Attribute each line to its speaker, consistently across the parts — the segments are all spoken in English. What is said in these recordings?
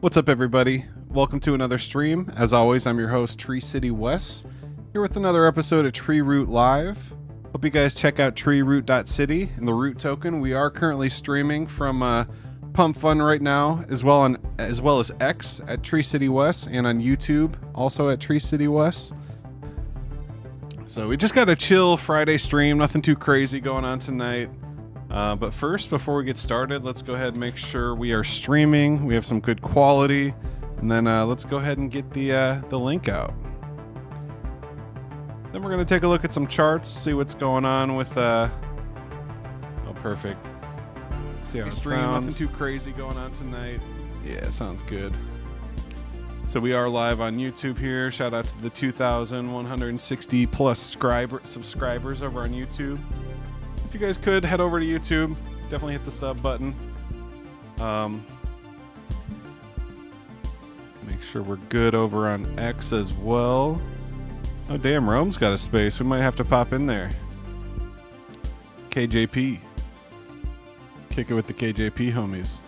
Speaker 1: What's up, everybody? Welcome to another stream. As always, I'm your host, Tree City Wes, here with another episode of TreeRoot Live. Hope you guys check out TreeRoot.City and the Root token. We are currently streaming from MATTLE.FUN right now, as well as X at Tree City Wes, and on YouTube also at Tree City Wes. So we just got a chill Friday stream, nothing too crazy going on tonight. But first, before we get started, let's go ahead and make sure we are streaming. We have some good quality, and then let's go ahead and get the link out. Then we're gonna take a look at some charts, see what's going on with. Oh, perfect. Let's see how it sounds. Nothing too crazy going on tonight. Yeah, sounds good. So we are live on YouTube here. Shout out to the 2,160 plus subscribers over on YouTube. If you guys could head over to YouTube, definitely hit the sub button. Make sure we're good over on X as well. Oh damn, Rome's got a space. We might have to pop in there. KJP. Kick it with the KJP homies.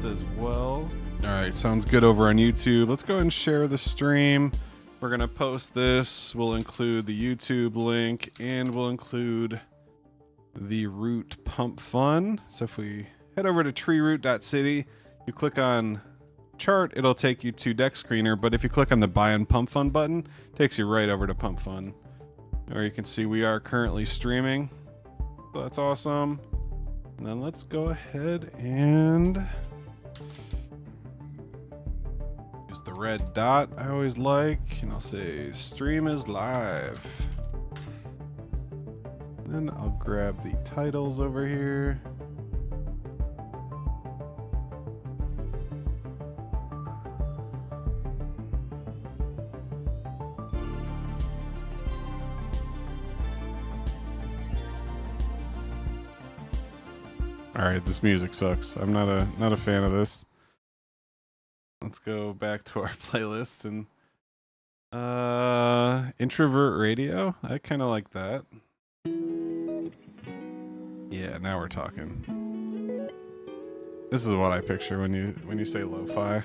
Speaker 1: As well. Alright, sounds good over on YouTube. Let's go ahead and share the stream. We're gonna post this. We'll include the YouTube link and we'll include the Root Pump Fun. So if we head over to TreeRoot.City, you click on chart, it'll take you to Deck Screener, but if you click on the Buy and Pump Fun button, it takes you right over to Pump Fun. Or you can see we are currently streaming. So that's awesome. And then let's go ahead and use the red dot I always like, and I'll say stream is live. Then I'll grab the titles over here. All right, this music sucks. I'm not a fan of this. Let's go back to our playlist and introvert radio. I kind of like that. Yeah, now we're talking. This is what I picture when you say lo-fi.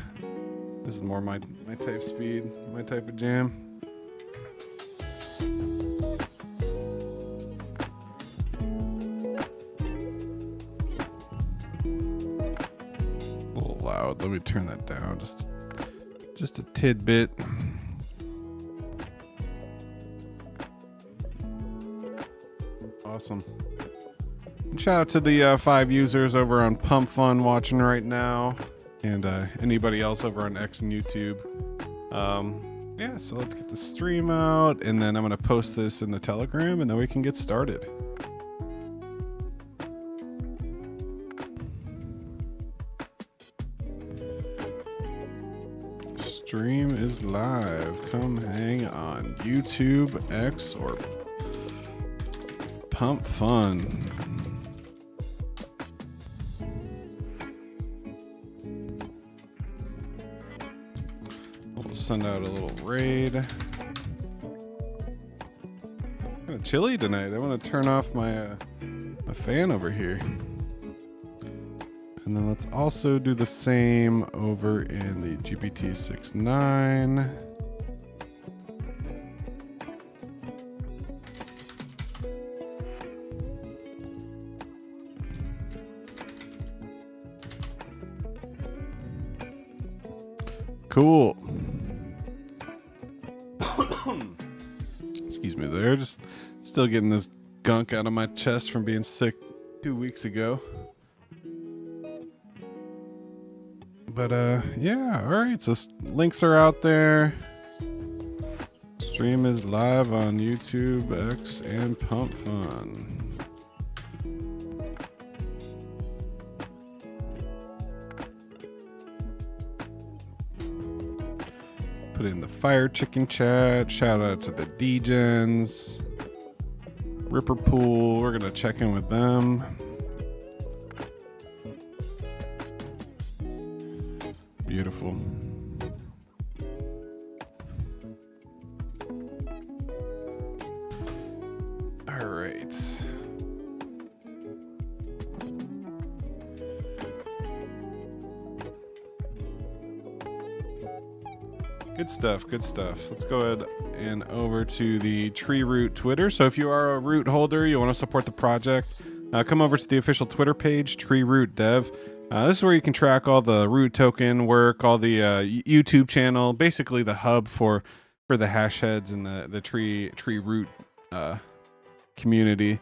Speaker 1: This is more my type speed, my type of jam. Loud. Let me turn that down just a tidbit. Awesome. And shout out to the 5 users over on Pump Fun watching right now, and anybody else over on X and YouTube. Yeah, so let's get the stream out, and then I'm gonna post this in the Telegram, and then we can get started. Stream is live. Come hang on YouTube, X, or Pump Fun. We'll send out a little raid. Kind of chilly tonight. I want to turn off my my fan over here. And then let's also do the same over in the GPT-6.9. Cool. Excuse me there. Just still getting this gunk out of my chest from being sick 2 weeks ago. But yeah, all right, so links are out there. Stream is live on YouTube, X, and Pump Fun. Put in the Fire Chicken chat. Shout out to the D-Gens. Ripper Pool, we're gonna check in with them. Beautiful. All right. Good stuff. Good stuff. Let's go ahead and over to the TreeRoot Twitter. So if you are a root holder, you want to support the project, come over to the official Twitter page, TreeRoot.Dev. This is where you can track all the root token work, all the YouTube channel, basically the hub for the hash heads and the TreeRoot community.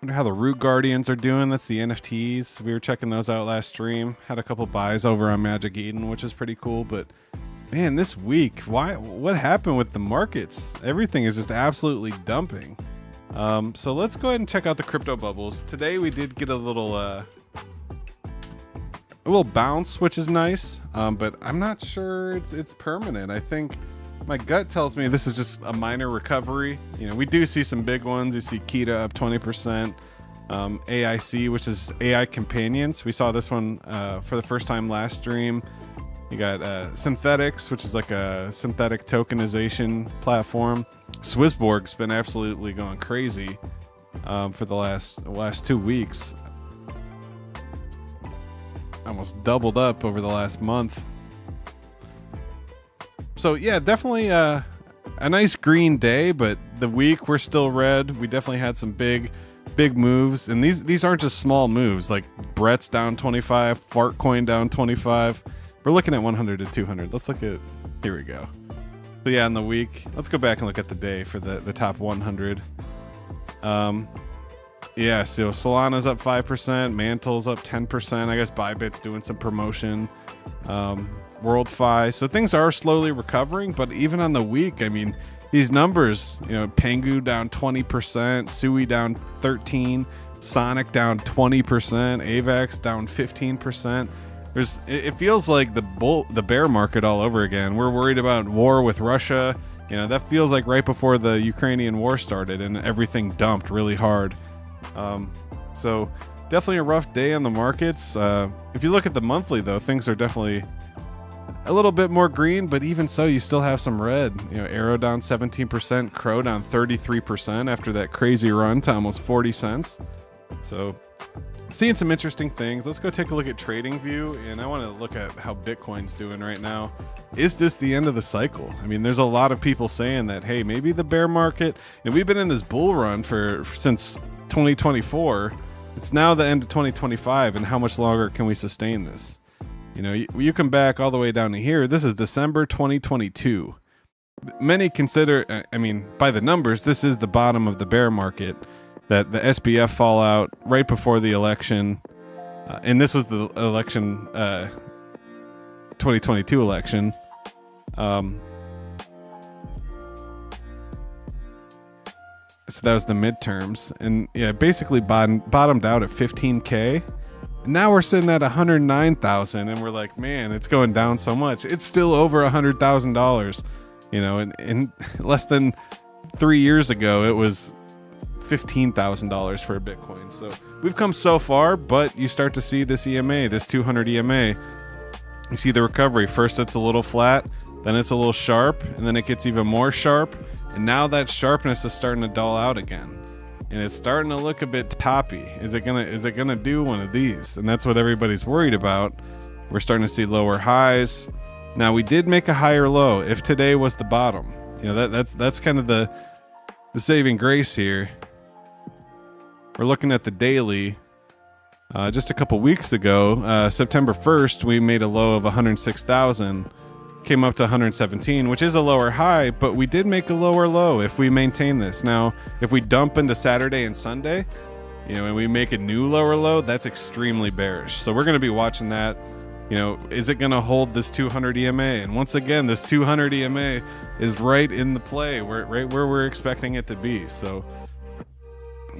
Speaker 1: Wonder how the Root Guardians are doing. That's the NFTs. We were checking those out last stream. Had a couple buys over on Magic Eden, which is pretty cool. But man, this week, what happened with the markets? Everything is just absolutely dumping. So let's go ahead and check out the crypto bubbles. Today we did get a little bounce, which is nice. But I'm not sure it's permanent. I think my gut tells me this is just a minor recovery. You know, we do see some big ones. You see Kita up 20%, AIC, which is AI Companions. We saw this one for the first time last stream. You got Synthetics, which is like a synthetic tokenization platform. Swissborg's been absolutely going crazy for the last 2 weeks. Almost doubled up over the last month. So yeah, definitely a nice green day, but the week we're still red. We definitely had some big moves, and these aren't just small moves. Like Brett's down 25, Fartcoin down 25. We're looking at 100 to 200. Let's look at, here we go. So yeah, in the week, let's go back and look at the day for the top 100. Yeah, so Solana's up 5%, Mantle's up 10%. I guess Bybit's doing some promotion. WorldFi. So things are slowly recovering, but even on the week, I mean, these numbers, you know, Pengu down 20%, Sui down 13%, Sonic down 20%, AVAX down 15%. It feels like the bear market all over again. We're worried about war with Russia. You know, that feels like right before the Ukrainian war started and everything dumped really hard. So definitely a rough day on the markets. If you look at the monthly though, things are definitely a little bit more green, but even so, you still have some red. You know, Arrow down 17%, Crow down 33% after that crazy run to almost 40 cents. So seeing some interesting things. Let's go take a look at TradingView, and I want to look at how Bitcoin's doing right now. Is this the end of the cycle? I mean, there's a lot of people saying that, hey, maybe the bear market, and we've been in this bull run since 2024. It's now the end of 2025, and how much longer can we sustain this? You know, you come back all the way down to here. This is December 2022. Many consider, I mean, by the numbers, this is the bottom of the bear market. That the SBF fallout right before the election, and this was the election, 2022 election. So that was the midterms, and yeah, basically bottomed out at 15K. Now we're sitting at 109,000, and we're like, man, it's going down so much. It's still over $100,000, you know, and in less than 3 years ago, it was $15,000 for a Bitcoin. So we've come so far, but you start to see this EMA, this 200 EMA. You see the recovery. First, it's a little flat, then it's a little sharp, and then it gets even more sharp. And now that sharpness is starting to dull out again. And it's starting to look a bit toppy. Is it gonna do one of these? And that's what everybody's worried about. We're starting to see lower highs. Now we did make a higher low. If today was the bottom, you know, that's kind of the saving grace here. We're looking at the daily. Just a couple weeks ago, September 1st, we made a low of 106,000. Came up to 117, which is a lower high, but we did make a lower low if we maintain this. Now, if we dump into Saturday and Sunday, you know, and we make a new lower low, that's extremely bearish. So we're going to be watching that. You know, is it going to hold this 200 EMA? And once again, this 200 EMA is right in the play, right where we're expecting it to be. So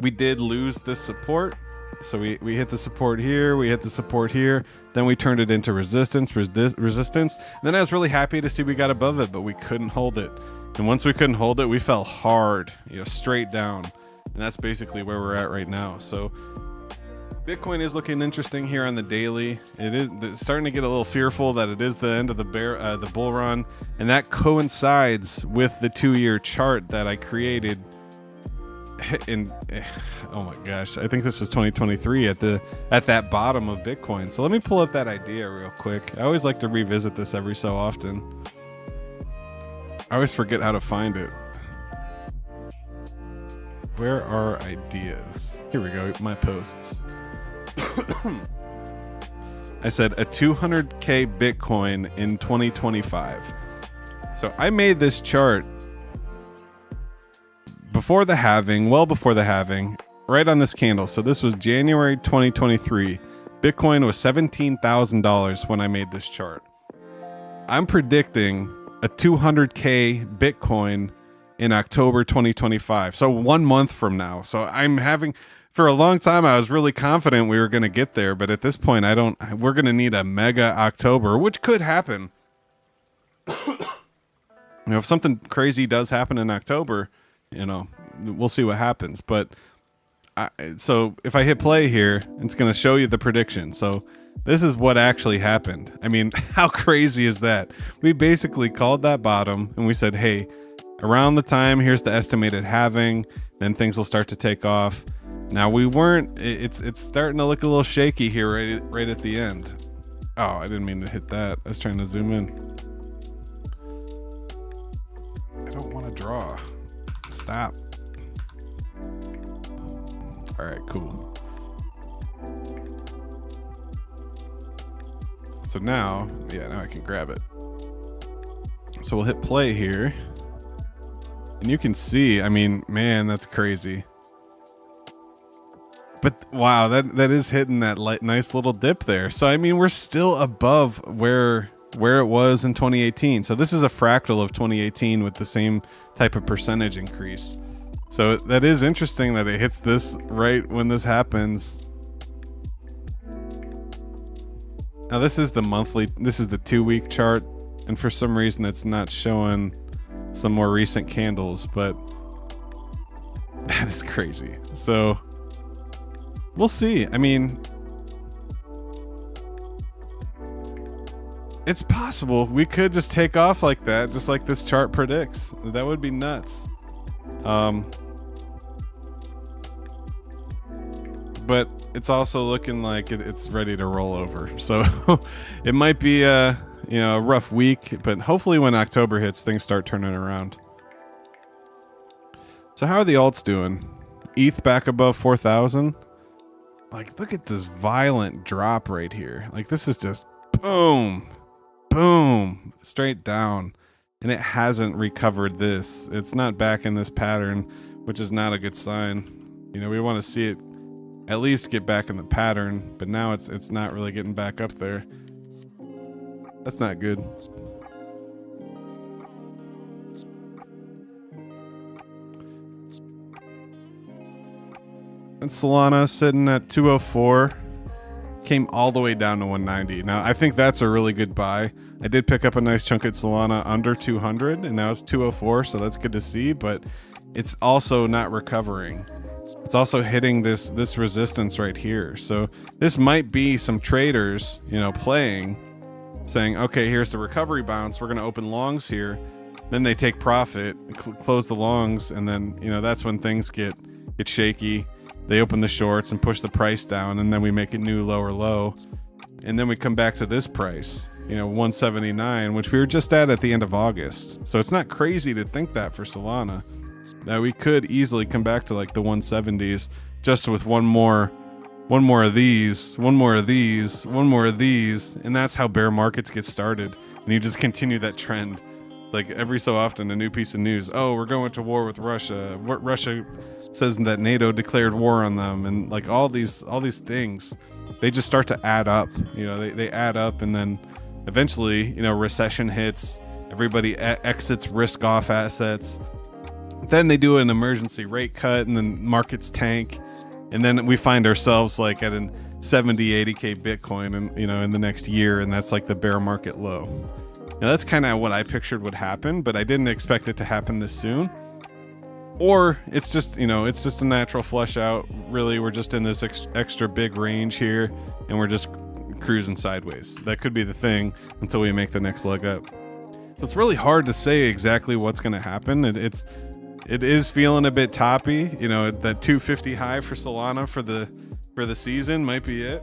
Speaker 1: we did lose this support. So we hit the support here, we hit the support here, then we turned it into resistance. And then I was really happy to see we got above it, but we couldn't hold it. And once we couldn't hold it, we fell hard, you know, straight down. And that's basically where we're at right now. So Bitcoin is looking interesting here on the daily. It's starting to get a little fearful that it is the end of the bull run, and that coincides with the 2-year chart that I created. in, oh my gosh, I think this was 2023 at that bottom of Bitcoin. So let me pull up that idea real quick. I always like to revisit this every so often. I always forget how to find it. Where are ideas? Here we go, my posts. I said a 200K Bitcoin in 2025. So I made this chart before the halving, well before the halving, right on this candle. So this was January 2023. Bitcoin was $17,000 when I made this chart. I'm predicting a 200K Bitcoin in October 2025. So 1 month from now. So I'm having, for a long time, I was really confident we were going to get there. But at this point, we're going to need a mega October, which could happen. You know, if something crazy does happen in October, you know, we'll see what happens. But so if I hit play here, it's going to show you the prediction. So this is what actually happened. I mean, how crazy is that? We basically called that bottom and we said, hey, around the time, here's the estimated halving, then things will start to take off. Now we weren't, it's starting to look a little shaky here right at the end. Oh, I didn't mean to hit that. I was trying to zoom in. I don't want to draw. Stop. All right, cool. So now I can grab it. So we'll hit play here. And you can see, I mean, man, that's crazy. But wow, that is hitting that nice little dip there. So I mean, we're still above where it was in 2018. So this is a fractal of 2018 with the same type of percentage increase. So that is interesting that it hits this right when this happens. Now this is the monthly, this is the 2-week chart, and for some reason it's not showing some more recent candles, but that is crazy. So we'll see. I mean, it's possible we could just take off like that, just like this chart predicts. That would be nuts. But it's also looking like it's ready to roll over. So it might be a rough week, but hopefully when October hits, things start turning around. So how are the alts doing? ETH back above 4,000. Like, look at this violent drop right here. Like, this is just boom, boom, straight down. And it hasn't recovered this. It's not back in this pattern, which is not a good sign. You know, we want to see it at least get back in the pattern, but now it's not really getting back up there. That's not good. And Solana sitting at 204, came all the way down to 190. Now I think that's a really good buy. I did pick up a nice chunk at Solana under 200, and now it's 204, so that's good to see, but it's also not recovering. It's also hitting this resistance right here. So this might be some traders, playing, saying, okay, here's the recovery bounce. We're going to open longs here. Then they take profit, close the longs, and then, that's when things get shaky. They open the shorts and push the price down, and then we make a new lower low. And then we come back to this price, 179, which we were just at the end of August. So it's not crazy to think that for Solana. Now we could easily come back to like the 170s just with one more of these, one more of these, one more of these, and that's how bear markets get started. And you just continue that trend. Like every so often, a new piece of news. Oh, we're going to war with Russia. Russia says that NATO declared war on them, and like all these things, they just start to add up. They add up, and then eventually, recession hits. Everybody exits risk-off assets. Then they do an emergency rate cut, and then markets tank, and then we find ourselves like at an 70, 80K Bitcoin, and in the next year, and that's like the bear market low. Now that's kind of what I pictured would happen, but I didn't expect it to happen this soon. Or it's just, it's just a natural flush out. Really, we're just in this extra big range here, and we're just cruising sideways. That could be the thing until we make the next leg up. So it's really hard to say exactly what's going to happen. It is feeling a bit toppy. You know, that 250 high for Solana for the season might be it.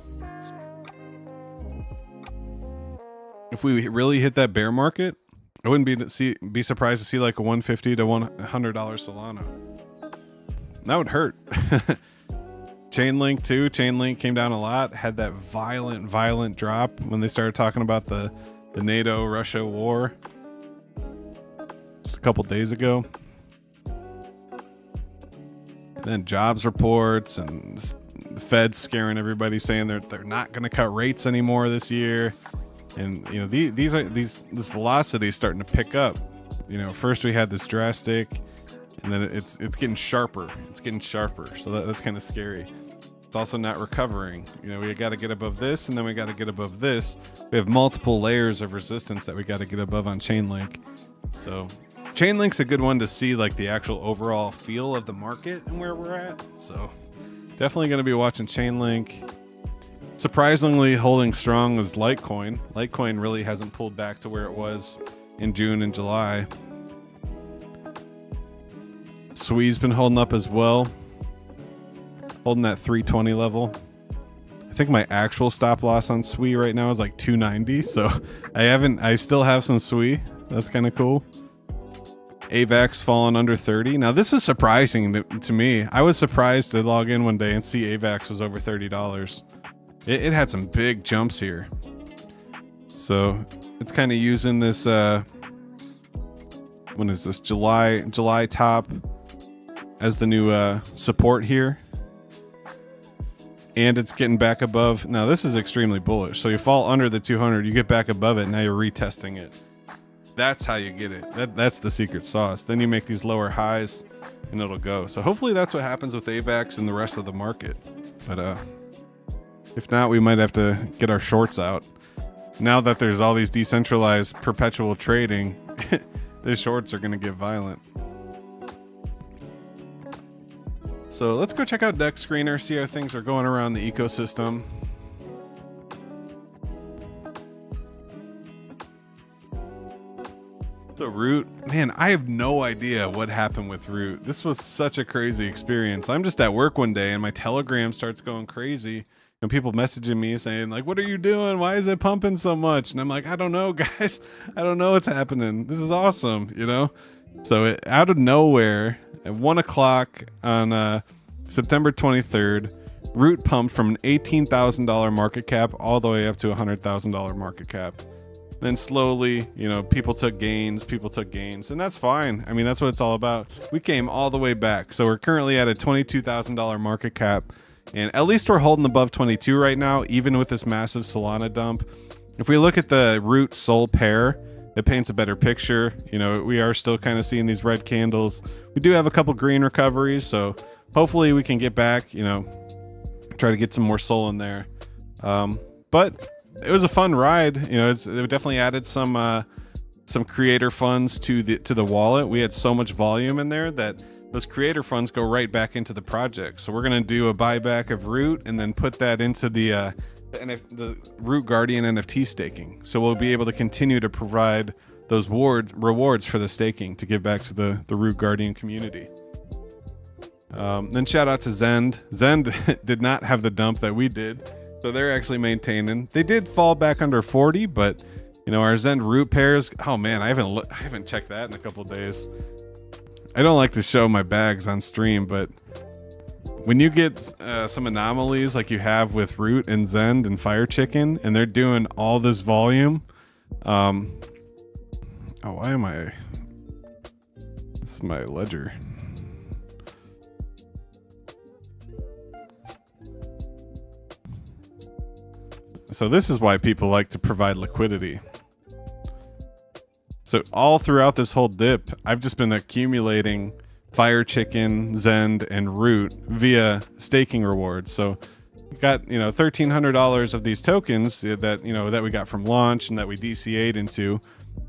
Speaker 1: If we really hit that bear market, I wouldn't be surprised to see like a $150 to $100 Solana. That would hurt. Chainlink too. Chainlink came down a lot. Had that violent drop when they started talking about the NATO-Russia war just a couple days ago. And then jobs reports and the Fed's scaring everybody, saying they're not going to cut rates anymore this year. And you know, this velocity is starting to pick up. You know, first we had this drastic, and then it's getting sharper. It's getting sharper. So that's kind of scary. It's also not recovering. You know, we got to get above this, and then we got to get above this. We have multiple layers of resistance that we got to get above on Chainlink. So Chainlink's a good one to see like the actual overall feel of the market and where we're at. So definitely going to be watching Chainlink. Surprisingly holding strong is Litecoin. Litecoin really hasn't pulled back to where it was in June and July. SWI's been holding up as well, holding that 320 level. I think my actual stop loss on SWI right now is like 290, so I still have some SWI. That's kind of cool. AVAX falling under 30. Now this was surprising to me. I was surprised to log in one day and see AVAX was over $30. It had some big jumps here. So it's kind of using this, when is this, July top as the new support here. And it's getting back above. Now this is extremely bullish. So you fall under the 200, you get back above it, now you're retesting it. That's how you get it. That's the secret sauce. Then you make these lower highs and it'll go. So hopefully that's what happens with AVAX and the rest of the market. But if not, we might have to get our shorts out. Now that there's all these decentralized perpetual trading, the shorts are going to get violent. So let's go check out Dex Screener, see how things are going around the ecosystem. So Root, man, I have no idea what happened with Root. This was such a crazy experience. I'm just at work one day and my Telegram starts going crazy. And people messaging me saying like, what are you doing? Why is it pumping so much? And I'm like, I don't know, guys. I don't know what's happening. This is awesome, you know? So out of nowhere, at 1 o'clock on September 23rd, Root pumped from an $18,000 market cap all the way up to a $100,000 market cap. Then slowly, you know, people took gains, and that's fine. I mean, that's what it's all about. We came all the way back. So we're currently at a $22,000 market cap. And at least we're holding above 22 right now, even with this massive Solana dump. If we look at the Root Sol pair, it paints a better picture. You know, we are still kind of seeing these red candles. We do have a couple green recoveries, so hopefully we can get back, you know, try to get some more Sol in there. But it was a fun ride. You know, it definitely added some creator funds to the wallet. We had so much volume in there that those creator funds go right back into the project. So we're going to do a buyback of Root and then put that into the Root Guardian NFT staking. So we'll be able to continue to provide those rewards for the staking to give back to the Root Guardian community. Then shout out to Zend. Zend did not have the dump that we did, so they're actually maintaining. They did fall back under 40, but you know, our Zend Root pairs, oh man, I haven't checked that in a couple days. I don't like to show my bags on stream, but when you get some anomalies like you have with Root and Zend and Fire Chicken, and they're doing all this volume, oh, why am I? This is my ledger. So this is why people like to provide liquidity. So all throughout this whole dip, I've just been accumulating Fire Chicken, Zend, and Root via staking rewards. So we got, you know, $1,300 of these tokens that, you know, that we got from launch and that we DCA'd into.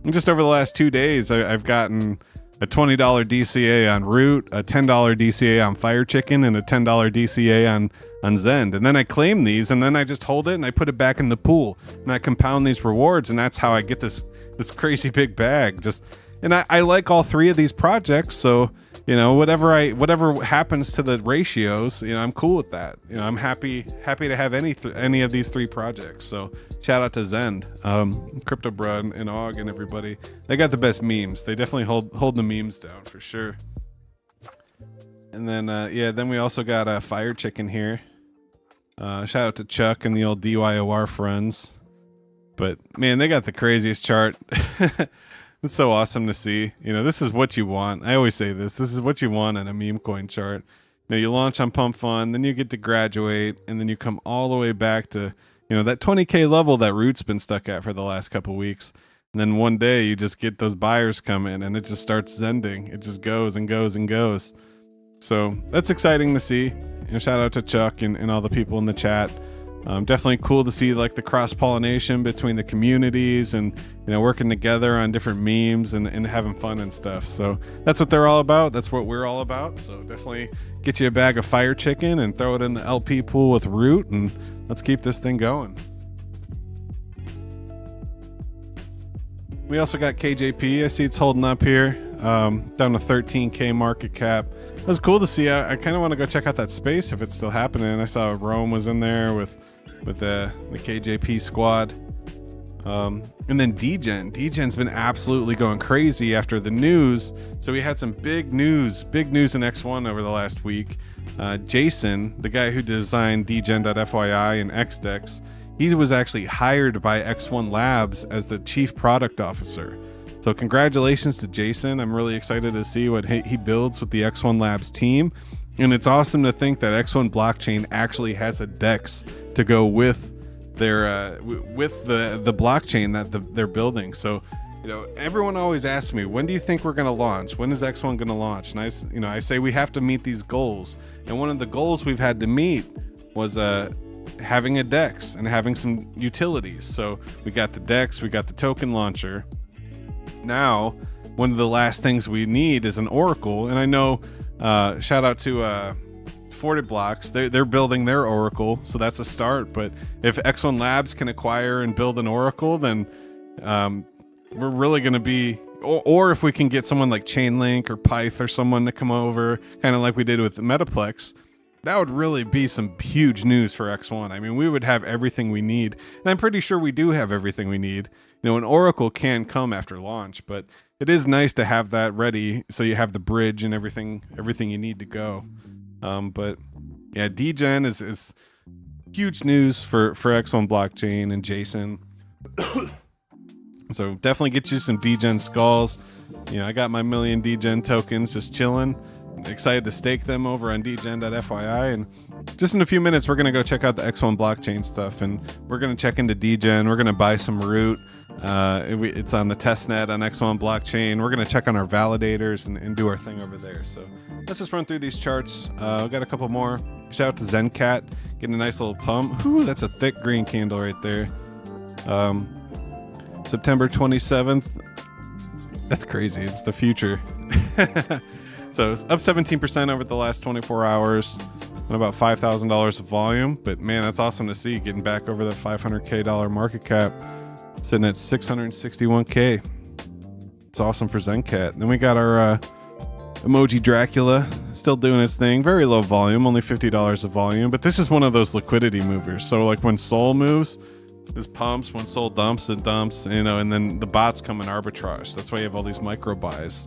Speaker 1: And just over the last 2 days, I've gotten a $20 DCA on Root, a $10 DCA on Fire Chicken, and a $10 DCA on Zend. And then I claim these, and then I just hold it and I put it back in the pool, and I compound these rewards, and that's how I get this crazy big bag. And I like all three of these projects, so you know, whatever happens to the ratios, you know, I'm cool with that. You know, I'm happy to have any of these 3 projects. So shout out to Zen, Crypto Bruh and Og and everybody. They got the best memes. They definitely hold the memes down for sure. And then then we also got a Fire Chicken here. Shout out to Chuck and the old DYOR friends. But man, they got the craziest chart. It's so awesome to see. You know, this is what you want. I always say this is what you want in a meme coin chart. You know, you launch on Pump Fun, then you get to graduate, and then you come all the way back to, you know, that 20K level that Root's been stuck at for the last couple weeks. And then one day you just get those buyers come in and it just starts zending. It just goes and goes and goes. So that's exciting to see. You know, shout out to Chuck and all the people in the chat. Definitely cool to see like the cross-pollination between the communities and, you know, working together on different memes and having fun and stuff. So that's what they're all about. That's what we're all about. So definitely get you a bag of Fire Chicken and throw it in the LP pool with Root, and let's keep this thing going. We also got KJP. I see it's holding up here, down to 13K market cap. It was cool to see. I kind of want to go check out that space if it's still happening. I saw Rome was in there with the KJP squad. And then DGen's been absolutely going crazy after the news. So we had some big news in X1 over the last week. Jason, the guy who designed DGen.FYI and XDEX, he was actually hired by X1 Labs as the chief product officer. So congratulations to Jason. I'm really excited to see what he builds with the X1 Labs team. And it's awesome to think that X1 blockchain actually has a DEX to go with their with the blockchain that they're building. So, you know, everyone always asks me, when do you think we're going to launch? When is X1 going to launch? And I say we have to meet these goals. And one of the goals we've had to meet was having a DEX and having some utilities. So we got the DEX, we got the token launcher. Now, one of the last things we need is an Oracle. And I know, shout out to Forted Blocks, they're building their Oracle, so that's a start. But if X1 Labs can acquire and build an Oracle, then we're really going to be, or if we can get someone like Chainlink or Pyth or someone to come over, kind of like we did with the Metaplex, that would really be some huge news for X1. I mean, we would have everything we need, and I'm pretty sure we do have everything we need. You know, an Oracle can come after launch, but it is nice to have that ready so you have the bridge and everything you need to go. But yeah, DGen is huge news for X1 blockchain and Jason. So definitely get you some DGen skulls. You know, I got my million DGen tokens just chilling. Excited to stake them over on DGen.FYI, and just in a few minutes we're gonna go check out the X1 blockchain stuff, and we're gonna check into DGen. We're gonna buy some Root. It's on the testnet on X1 blockchain. We're gonna check on our validators and do our thing over there. So let's just run through these charts. We got a couple more. Shout out to Zencat, getting a nice little pump. Ooh, that's a thick green candle right there. September 27th. That's crazy. It's the future. So it's up 17% over the last 24 hours and about $5,000 of volume. But man, that's awesome to see, getting back over the $500K market cap, sitting at 661K. It's awesome for Zencat. Then we got our EmojiDracula still doing its thing. Very low volume, only $50 of volume. But this is one of those liquidity movers. So like when Sol moves, this pumps. When Sol dumps, it dumps. You know, and then the bots come in arbitrage. That's why you have all these micro buys.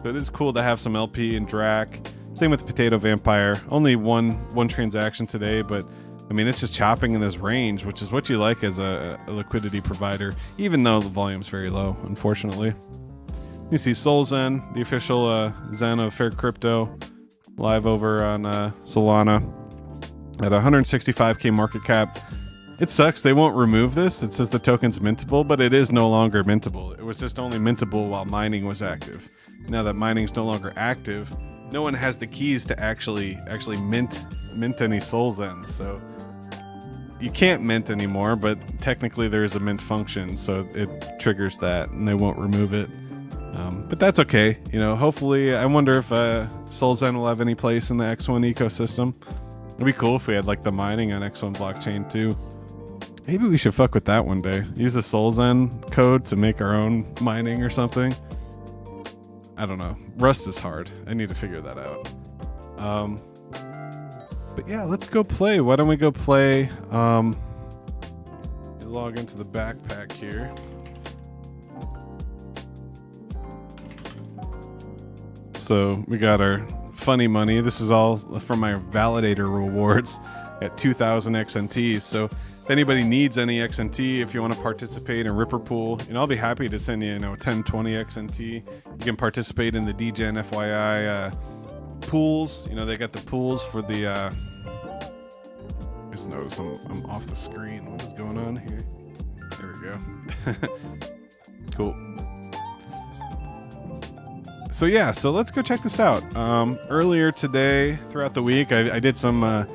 Speaker 1: So it is cool to have some LP and Drac. Same with Potato Vampire. Only one transaction today, but I mean, it's just chopping in this range, which is what you like as a liquidity provider, even though the volume's very low, unfortunately. You see SolZen, the official Zen of Fair Crypto, live over on Solana at 165K market cap. It sucks they won't remove this. It says the token's mintable, but it is no longer mintable. It was just only mintable while mining was active. Now that mining's no longer active, no one has the keys to actually mint any SolZens. So you can't mint anymore, but technically there is a mint function, so it triggers that, and they won't remove it. But that's okay. You know, hopefully, I wonder if SolZen will have any place in the X1 ecosystem. It'd be cool if we had like the mining on X1 blockchain too. Maybe we should fuck with that one day. Use the SolZen code to make our own mining or something. I don't know. Rust is hard. I need to figure that out. But yeah, let's go play. Why don't we go play? Log into the backpack here. So we got our funny money. This is all from my validator rewards at 2,000 XNT. So if anybody needs any XNT, if you want to participate in Ripper Pool, I'll be happy to send you, 10, 20 XNT. You can participate in the DGen FYI pools. They got the pools for the. Just notice I'm off the screen. What is going on here? There we go. Cool. So yeah, so let's go check this out. Earlier today, throughout the week, I did some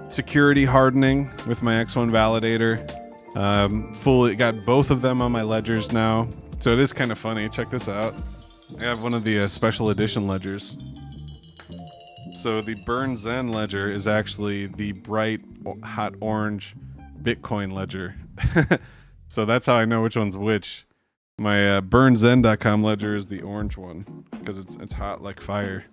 Speaker 1: security hardening with my X1 validator. Fully got both of them on my ledgers now. So it is kind of funny. Check this out. I have one of the special edition ledgers. So the Burn Zen ledger is actually the bright hot orange Bitcoin ledger. So that's how I know which one's which. My BurnZen.com ledger is the orange one because it's hot like fire.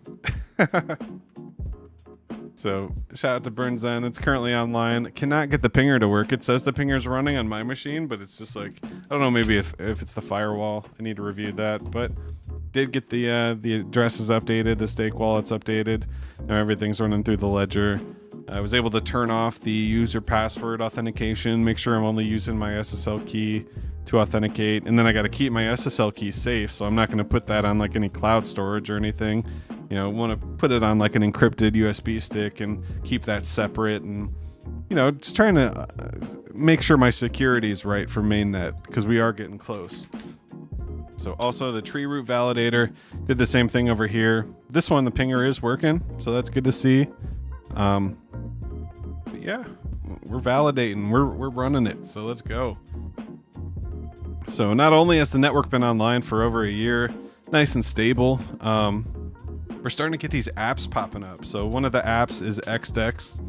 Speaker 1: So shout out to BurnZen. It's currently online. Cannot get the pinger to work. It says the pinger's running on my machine, but it's just like, I don't know, maybe if it's the firewall. I need to review that, but did get the addresses updated, the stake wallets updated. Now everything's running through the ledger. I was able to turn off the user password authentication, make sure I'm only using my SSL key to authenticate, and then I got to keep my SSL key safe, so I'm not going to put that on like any cloud storage or anything. Want to put it on like an encrypted USB stick and keep that separate, and just trying to make sure my security is right for mainnet because we are getting close. So also the TreeRoot validator did the same thing over here. This one, the pinger is working, so that's good to see. But yeah, we're validating, we're running it, so let's go. So not only has the network been online for over a year, nice and stable, we're starting to get these apps popping up. So one of the apps is XDex.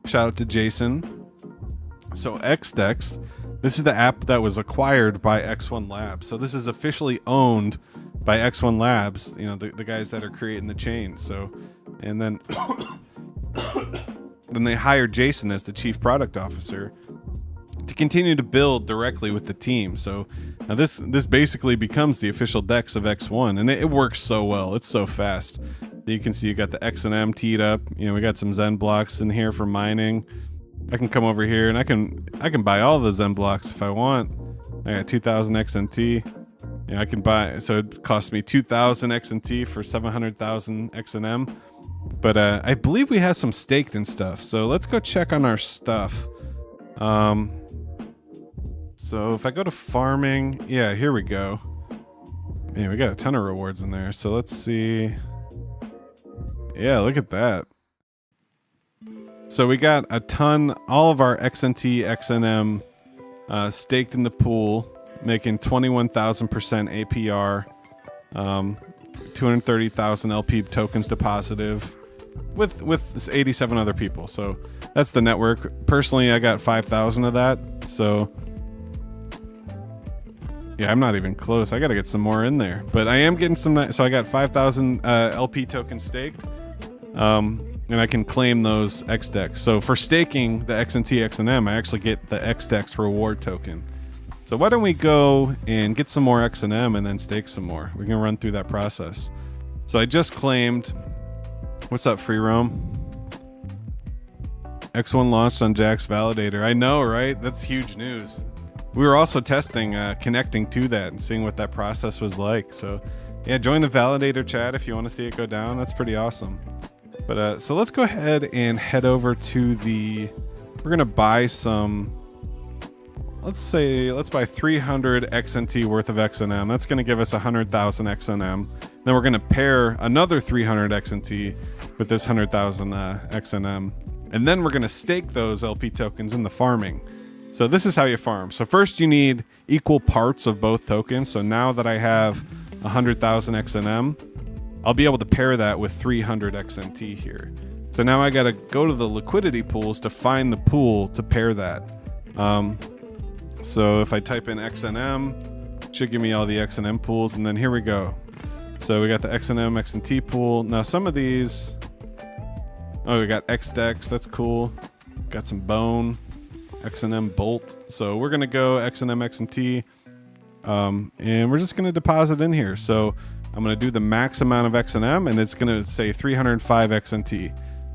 Speaker 1: Shout out to Jason. So XDex, this is the app that was acquired by X1 Labs. So this is officially owned by X1 Labs, the guys that are creating the chain. So, and then then they hired Jason as the chief product officer to continue to build directly with the team. So now this basically becomes the official DEX of X1, and it works so well. It's so fast. You can see you got the XEN teed up. We got some Zen blocks in here for mining. I can come over here and I can buy all the Zen blocks if I want. I got 2,000 XNT. I can buy, so it costs me 2,000 XNT for 700,000 XNM. But I believe we have some staked and stuff. So let's go check on our stuff. So if I go to farming, yeah, here we go. Yeah, we got a ton of rewards in there. So let's see. Yeah, look at that. So we got a ton, all of our XNT, XNM staked in the pool, making 21,000% APR, 230,000 LP tokens to positive with 87 other people. So that's the network. Personally, I got 5,000 of that. So yeah, I'm not even close. I got to get some more in there, but I am getting some. So I got 5,000 LP tokens staked. And I can claim those XDEX. So for staking the XNT XNM, I actually get the XDEX reward token. So why don't we go and get some more XNM and then stake some more? We can run through that process. So I just claimed, what's up, Free Roam? X1 launched on Jack's validator. I know, right? That's huge news. We were also testing, connecting to that and seeing what that process was like. So yeah, join the validator chat if you want to see it go down. That's pretty awesome. But so let's go ahead and head over to we're gonna buy some, let's buy 300 XNT worth of XNM. That's gonna give us 100,000 XNM. Then we're gonna pair another 300 XNT with this 100,000 XNM. And then we're gonna stake those LP tokens in the farming. So this is how you farm. So first you need equal parts of both tokens. So now that I have 100,000 XNM, I'll be able to pair that with 300 XNT here. So now I got to go to the liquidity pools to find the pool to pair that. So if I type in XNM, it should give me all the XNM pools, and then here we go. So we got the XNM, XNT pool. Now some of these, oh, we got XDEX, that's cool. Got some bone, XNM bolt. So we're gonna go XNM, XNT, and we're just gonna deposit in here. So I'm gonna do the max amount of XNM, and it's gonna say 305 XNT.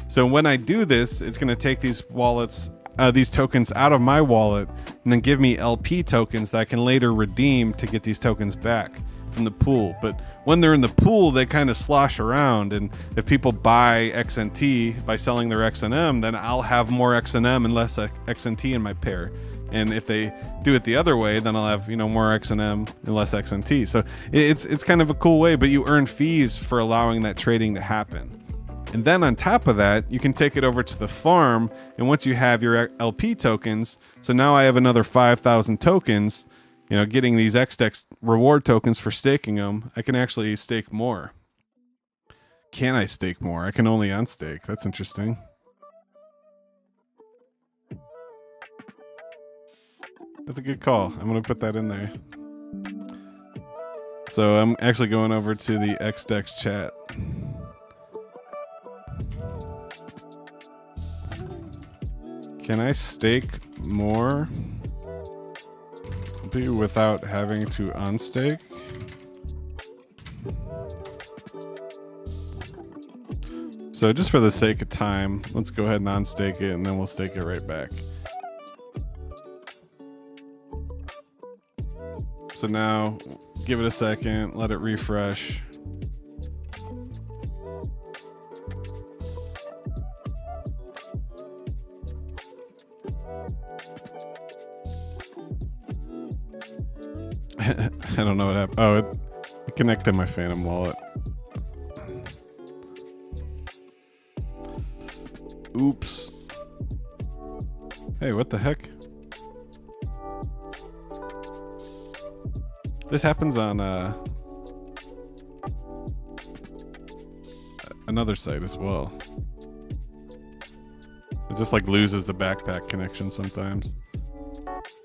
Speaker 1: So when I do this, it's gonna take these wallets, these tokens out of my wallet, and then give me LP tokens that I can later redeem to get these tokens back from the pool. But when they're in the pool, they kind of slosh around, and if people buy XNT by selling their XNM, then I'll have more XNM and less XNT in my pair. And if they do it the other way, then I'll have, you know, more XNM and less XNT. So it's kind of a cool way, but you earn fees for allowing that trading to happen. And then on top of that, you can take it over to the farm, and once you have your LP tokens, so now I have another 5,000 tokens, you know, getting these XDEX reward tokens for staking them, I can actually stake more. Can I stake more? I can only unstake. That's interesting. That's a good call. I'm going to put that in there. So I'm actually going over to the XDEX chat. Can I stake more without having to unstake? So just for the sake of time, let's go ahead and unstake it, and then we'll stake it right back. So now give it a second, let it refresh. I don't know what happened. Oh, it connected my Phantom wallet. Oops. Hey, what the heck? This happens on another site as well. It just like loses the backpack connection sometimes.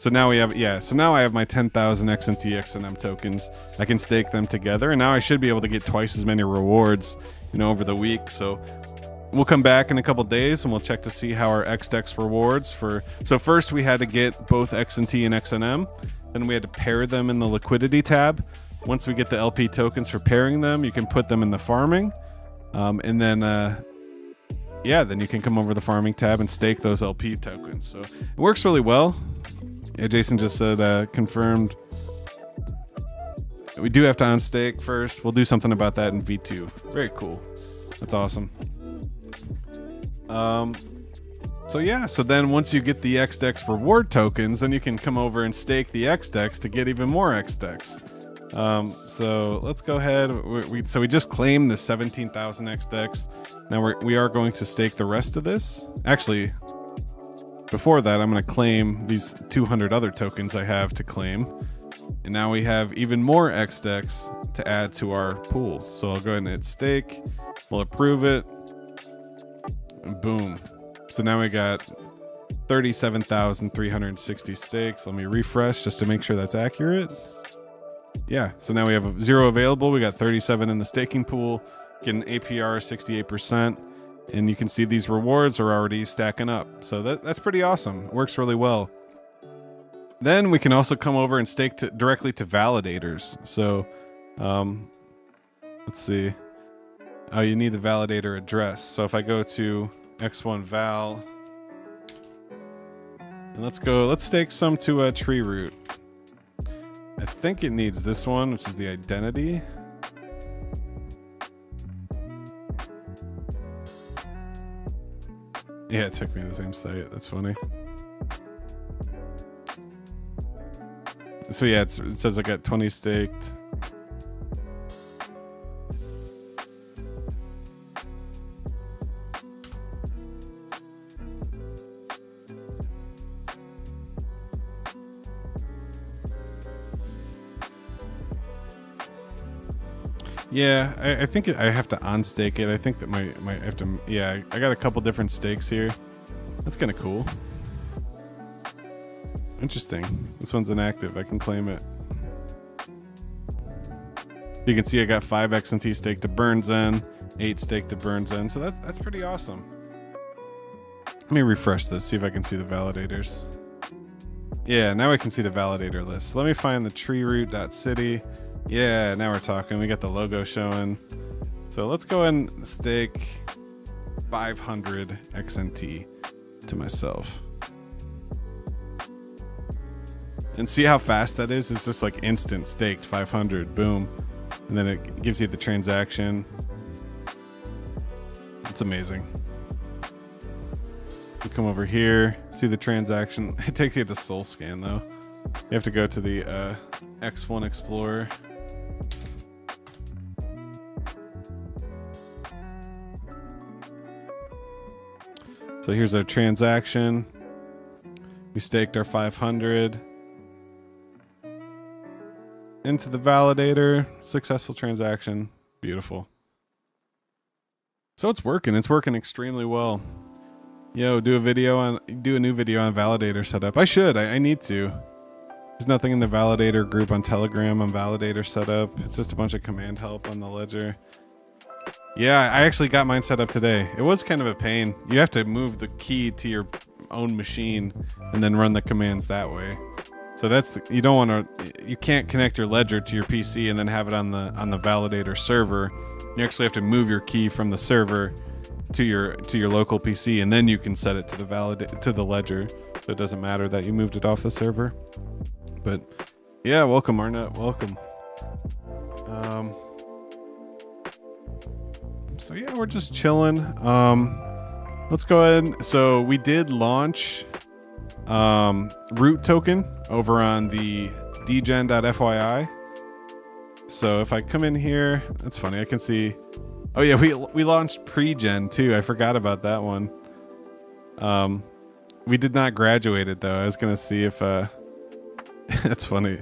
Speaker 1: So now we have, yeah, so now I have my 10,000 XNT XNM tokens. I can stake them together, and now I should be able to get twice as many rewards, you know, over the week. So we'll come back in a couple days and we'll check to see how our XDEX rewards for, so first we had to get both XNT and XNM, then we had to pair them in the liquidity tab. Once we get the LP tokens for pairing them, you can put them in the farming. And then, yeah, then you can come over the farming tab and stake those LP tokens. So it works really well. Yeah, Jason just said, confirmed. We do have to unstake first. We'll do something about that in V2. Very cool. That's awesome. So yeah, so then once you get the XDEX reward tokens, then you can come over and stake the XDEX to get even more XDEX. So let's go ahead. So we just claimed the 17,000 XDEX. Now we are going to stake the rest of this. Actually, before that, I'm going to claim these 200 other tokens I have to claim. And now we have even more XDEX to add to our pool. So I'll go ahead and hit stake. We'll approve it. And boom. So now we got 37,360 stakes. Let me refresh just to make sure that's accurate. Yeah, so now we have 0 available. We got 37 in the staking pool, getting APR 68%. And you can see these rewards are already stacking up. So that's pretty awesome. It works really well. Then we can also come over and stake directly to validators. So let's see. Oh, you need the validator address. So if I go to X1 val, and let's stake some to TreeRoot. I think it needs this one, which is the identity. Yeah, it took me to the same site. That's funny. So yeah, it says I got 20 staked. Yeah, I think I have to unstake it. I think that might have to. Yeah, I got a couple different stakes here. That's kind of cool. Interesting. This one's inactive. I can claim it. You can see I got 5 XNT staked to BurnsN, 8 staked to BurnsN. So that's pretty awesome. Let me refresh this, see if I can see the validators. Yeah, now I can see the validator list. So let me find the TreeRoot.City. Yeah, now we're talking. We got the logo showing. So let's go and stake 500 XNT to myself. And see how fast that is? It's just like instant staked 500, boom. And then it gives you the transaction. It's amazing. You come over here, see the transaction. It takes you to Soul Scan though. You have to go to the X1 Explorer. So here's our transaction. We staked our 500 into the validator. Successful transaction. Beautiful. So it's working. It's working extremely well. Yo, do a new video on validator setup. I should. I need to. There's nothing in the validator group on Telegram on validator setup. It's just a bunch of command help on the ledger. Yeah, I actually got mine set up today. It was kind of a pain. You have to move the key to your own machine and then run the commands that way. So you don't want to. You can't connect your ledger to your PC and then have it on the validator server. You actually have to move your key from the server to your local PC, and then you can set it to the ledger. So it doesn't matter that you moved it off the server. But yeah, welcome Arnett, welcome. So yeah, we're just chilling. Let's go ahead. So we did launch root token over on the dgen.fyi. So if I come in here, that's funny. I can see. Oh yeah, we launched pre-gen too. I forgot about that one. We did not graduate it though. I was gonna see if that's funny.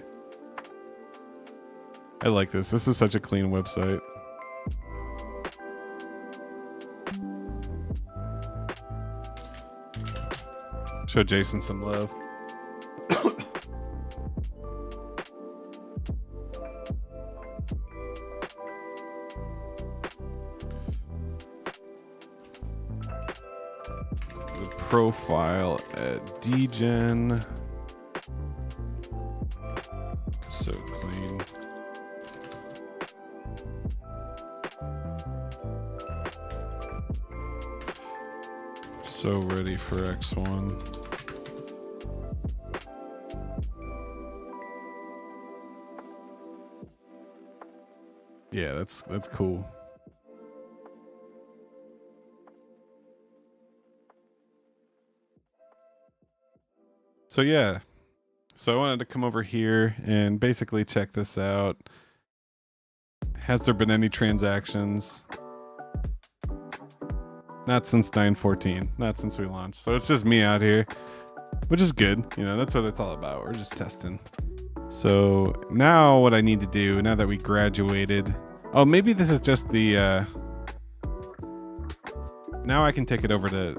Speaker 1: I like this. This is such a clean website. Show Jason some love. The profile at dgen. So clean. So ready for X1. Yeah, that's cool. So yeah. So I wanted to come over here and basically check this out. Has there been any transactions? Not since 9/14, not since we launched. So it's just me out here, which is good. You know, that's what it's all about. We're just testing. So now what I need to do, now that we graduated, oh, maybe this is just the, now I can take it over to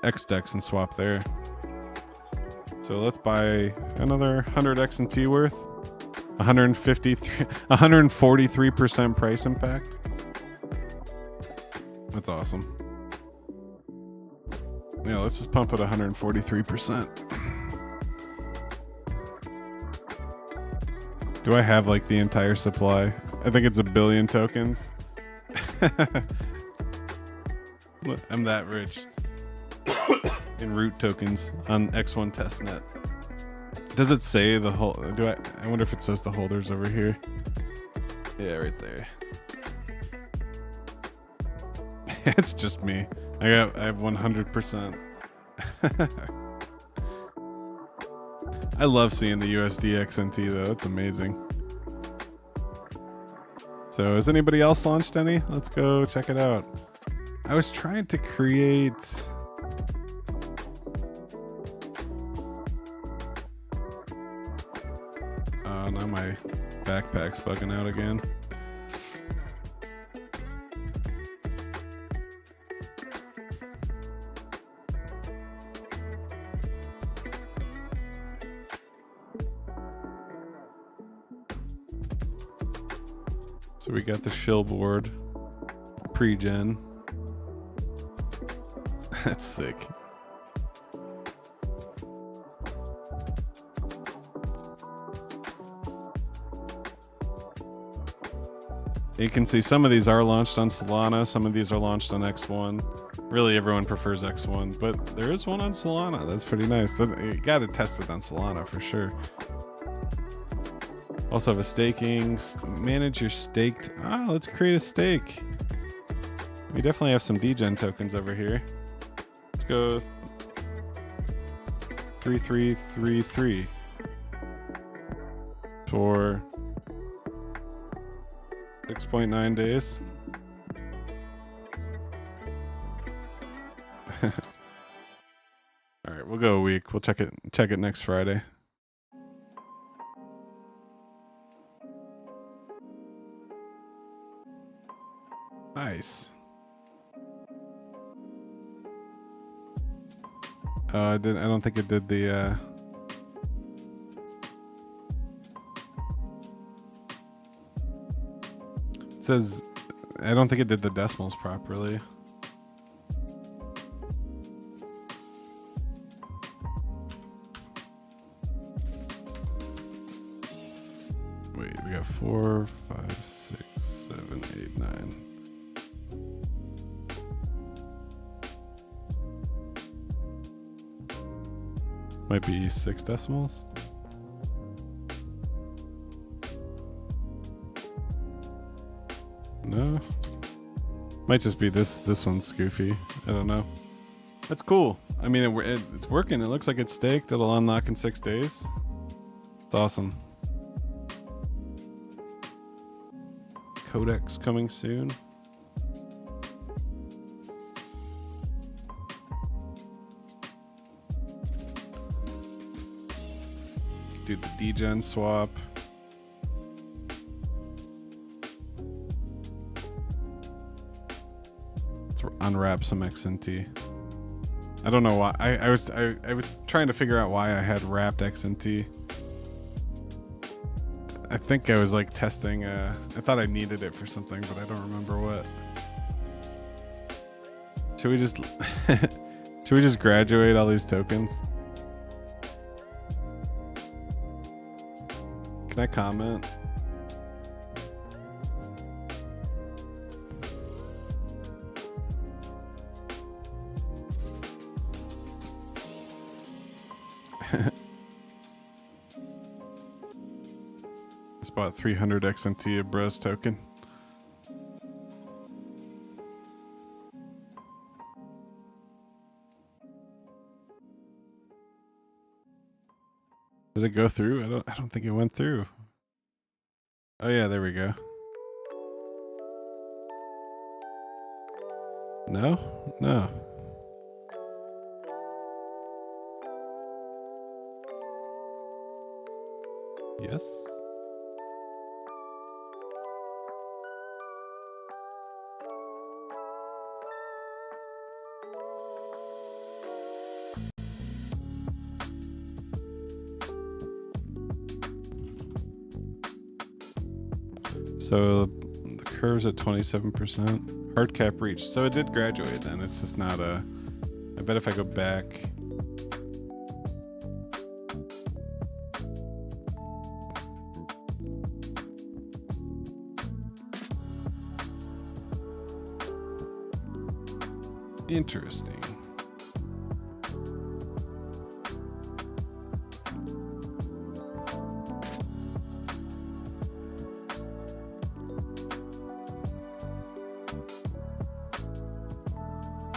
Speaker 1: XDEX and swap there. So let's buy another 100 XNT worth, 143% price impact. That's awesome. Yeah, let's just pump it 143%. Do I have like the entire supply? I think it's 1 billion tokens. Look, I'm that rich in root tokens on X1 testnet. Does it say the whole? I wonder if it says the holders over here. Yeah, right there. It's just me. I have 100%. I love seeing the USD XNT though. It's amazing. So has anybody else launched any? Let's go check it out. I was trying to create. Oh, now my backpack's bugging out again. So we got the shill board, pre-gen. That's sick. You can see some of these are launched on Solana, some of these are launched on X1. Really, everyone prefers X1, but there is one on Solana. That's pretty nice. You got to test it on Solana for sure. Also have a staking, manage your staked. Let's create a stake. We definitely have some degen tokens over here. Let's go 3333 for 6.9 days. All right, we'll go a week. We'll check it next Friday. Nice. I don't think it did the it says I don't think it did the decimals properly. Wait, we got 4, 5, 6, 7, 8, 9. Might be 6 decimals. No. Might just be this one's goofy. I don't know. That's cool. I mean, it's working. It looks like it's staked. It'll unlock in 6 days. It's awesome. Codex coming soon. Do the degen swap. Let's unwrap some XNT. I don't know why. I was trying to figure out why I had wrapped XNT. I think I was like testing. I thought I needed it for something, but I don't remember what. Should we just should we just graduate all these tokens? Can I comment? Just bought 300 XNT of Bros token. Did it go through? I don't think it went through. Oh yeah, there we go. No? No. Yes. So the curve's at 27%. Hard cap reached. So it did graduate then. It's just not a... I bet if I go back... Interesting.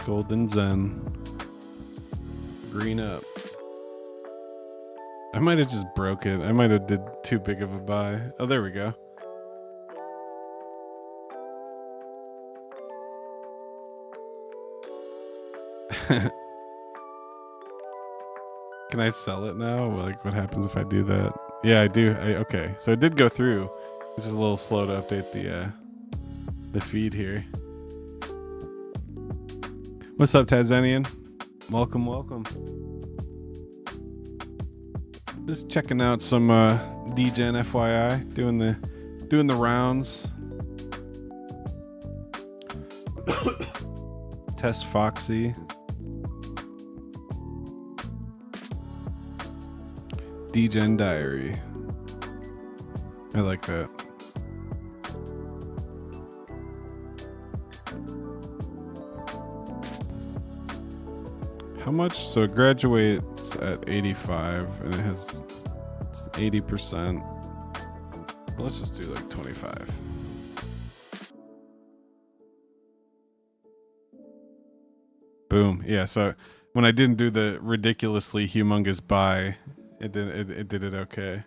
Speaker 1: Golden Zen. Green up. I might have just broke it. I might have did too big of a buy. Oh, there we go. Can I sell it now? Like, what happens if I do that? Yeah, I do. Okay, so it did go through. This is a little slow to update the feed here. What's up, Tanzanian? Welcome, welcome. Just checking out some degen FYI, doing the rounds. Test Foxy. Degen Diary. I like that. How much? So it graduates at 85 and it has 80%. Well, let's just do like 25. Boom. Yeah, so when I didn't do the ridiculously humongous buy, it did it okay.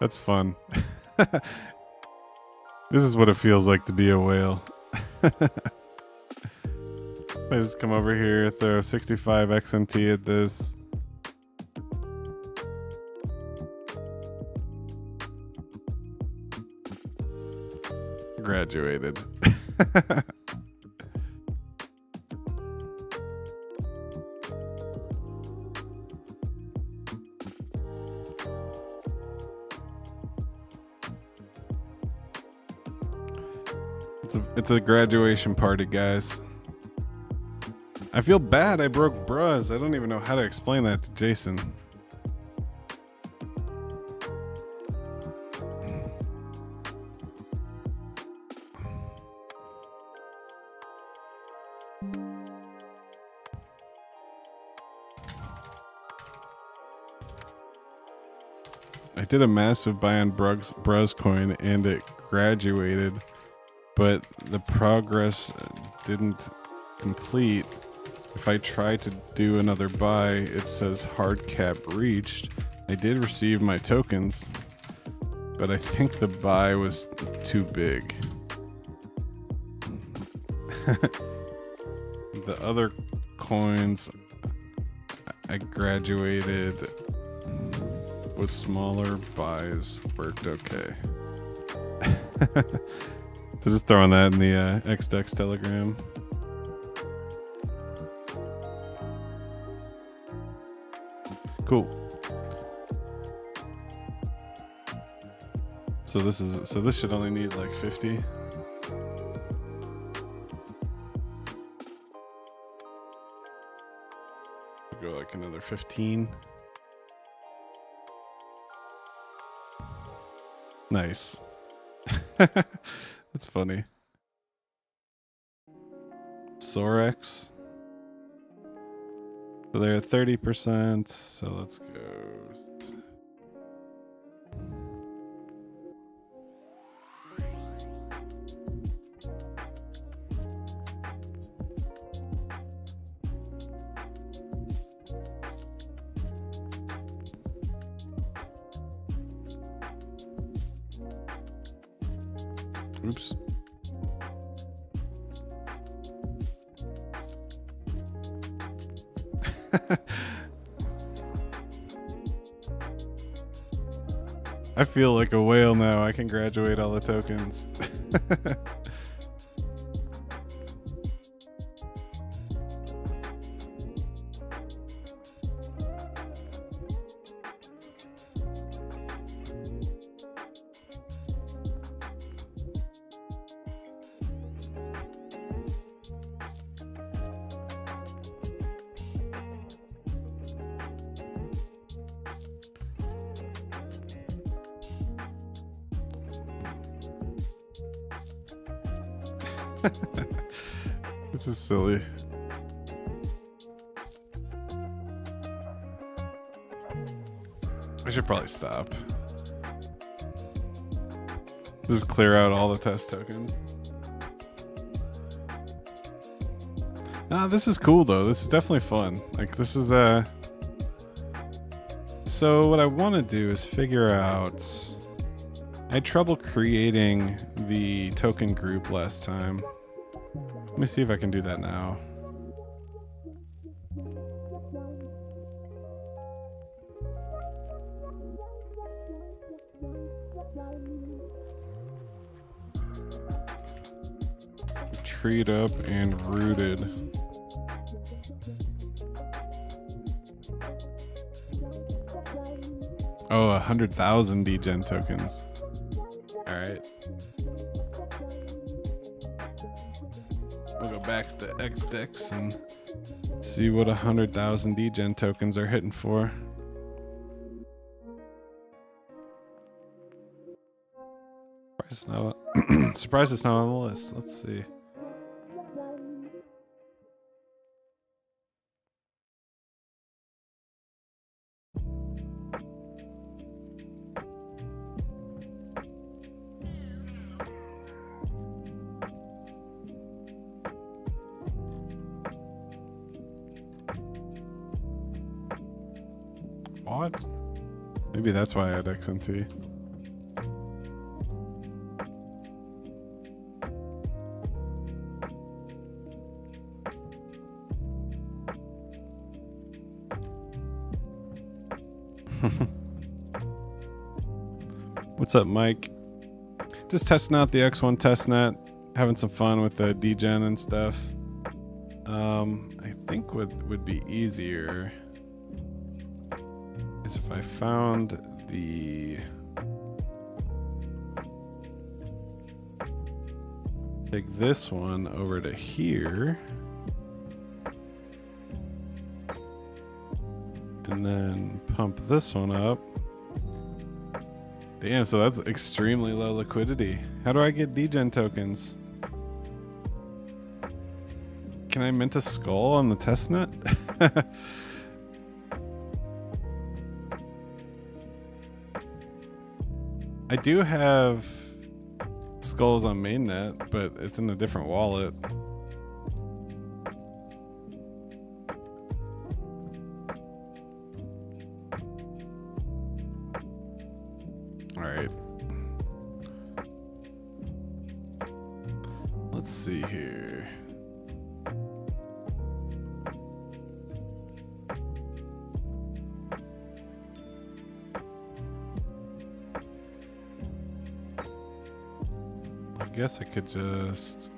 Speaker 1: That's fun. This is what it feels like to be a whale. I just come over here, throw 65 XNT at this. Graduated. It's a graduation party, guys. I feel bad I broke bras. I don't even know how to explain that to Jason. I did a massive buy on Bruz coin and it graduated, but the progress didn't complete. If I try to do another buy, it says hard cap reached. I did receive my tokens, but I think the buy was too big. The other coins I graduated with smaller buys worked okay. So just throwing that in the XDex Telegram. Cool. So this should only need like 50. Go like another 15. Nice. That's funny. Sorex. So they're at 30%. So let's go. Oops. I feel like a whale now. I can graduate all the tokens. This is silly. I should probably stop. Just clear out all the test tokens. Nah, this is cool though. This is definitely fun. Like this is so what I want to do is figure out. I had trouble creating the token group last time. Let me see if I can do that now. Treed up and rooted. Oh, 100,000 degen tokens. All right. We'll go back to XDex and see what 100,000 degen tokens are hitting for. Surprised it's not on the list. Let's see. What? Maybe that's why I had XNT. What's up, Mike? Just testing out the X1 testnet, having some fun with the degen and stuff. I think what would be easier is if I found the take this one over to here and then pump this one up. Damn, so that's extremely low liquidity. How do I get degen tokens? Can I mint a skull on the testnet? I do have skulls on mainnet, but it's in a different wallet. All right. Let's see here. I guess I could just...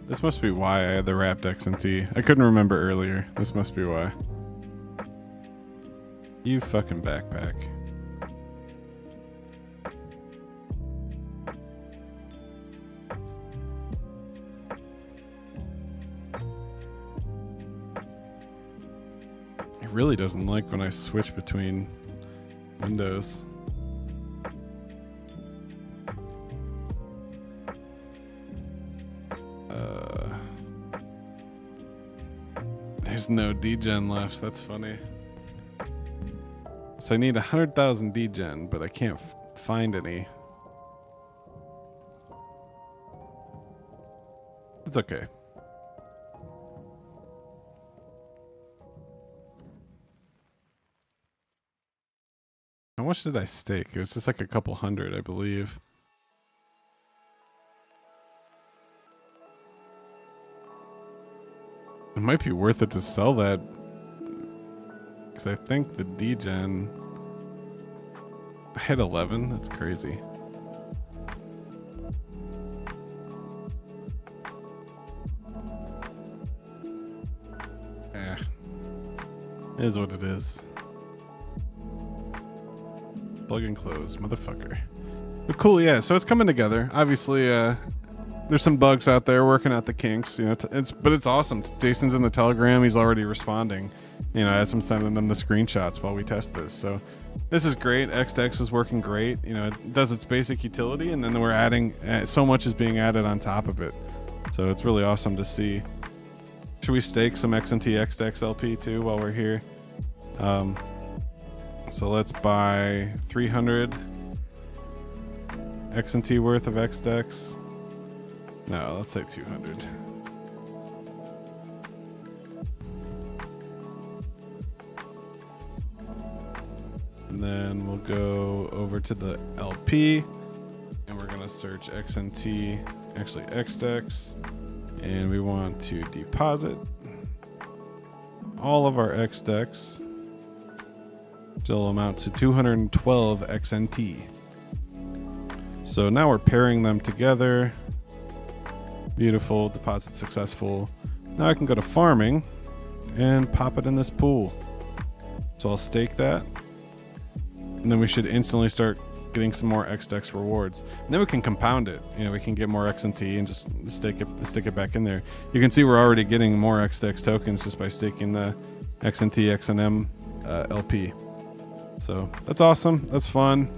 Speaker 1: This must be why I had the wrapped XNT. I couldn't remember earlier. This must be why. You fucking backpack. It really doesn't like when I switch between windows. There's no degen left. That's funny. So I need 100,000 degen, but I can't find any. It's okay. How much did I stake? It was just like a couple hundred, I believe. It might be worth it to sell that, because I think the degen... I had 11? That's crazy. It is what it is. Plug and close, motherfucker. But cool, yeah, so it's coming together. Obviously, there's some bugs out there, working out the kinks, you know. But it's awesome. Jason's in the Telegram. He's already responding, you know, as I'm sending them the screenshots while we test this. So this is great. XDex is working great. You know, it does its basic utility, and then we're adding so much is being added on top of it. So it's really awesome to see. Should we stake some XNT XDex LP too while we're here? So let's buy 300 XNT worth of XDex. No, let's say 200. And then we'll go over to the LP and we're gonna search XNT, actually XDex, and we want to deposit all of our XDex, which will amount to 212 XNT. So now we're pairing them together. Beautiful, deposit successful. Now I can go to farming and pop it in this pool. So I'll stake that. And then we should instantly start getting some more XDEX rewards. And then we can compound it. You know, we can get more XNT and just stick it back in there. You can see we're already getting more XDEX tokens just by staking the XNT, XNM LP. So that's awesome. That's fun.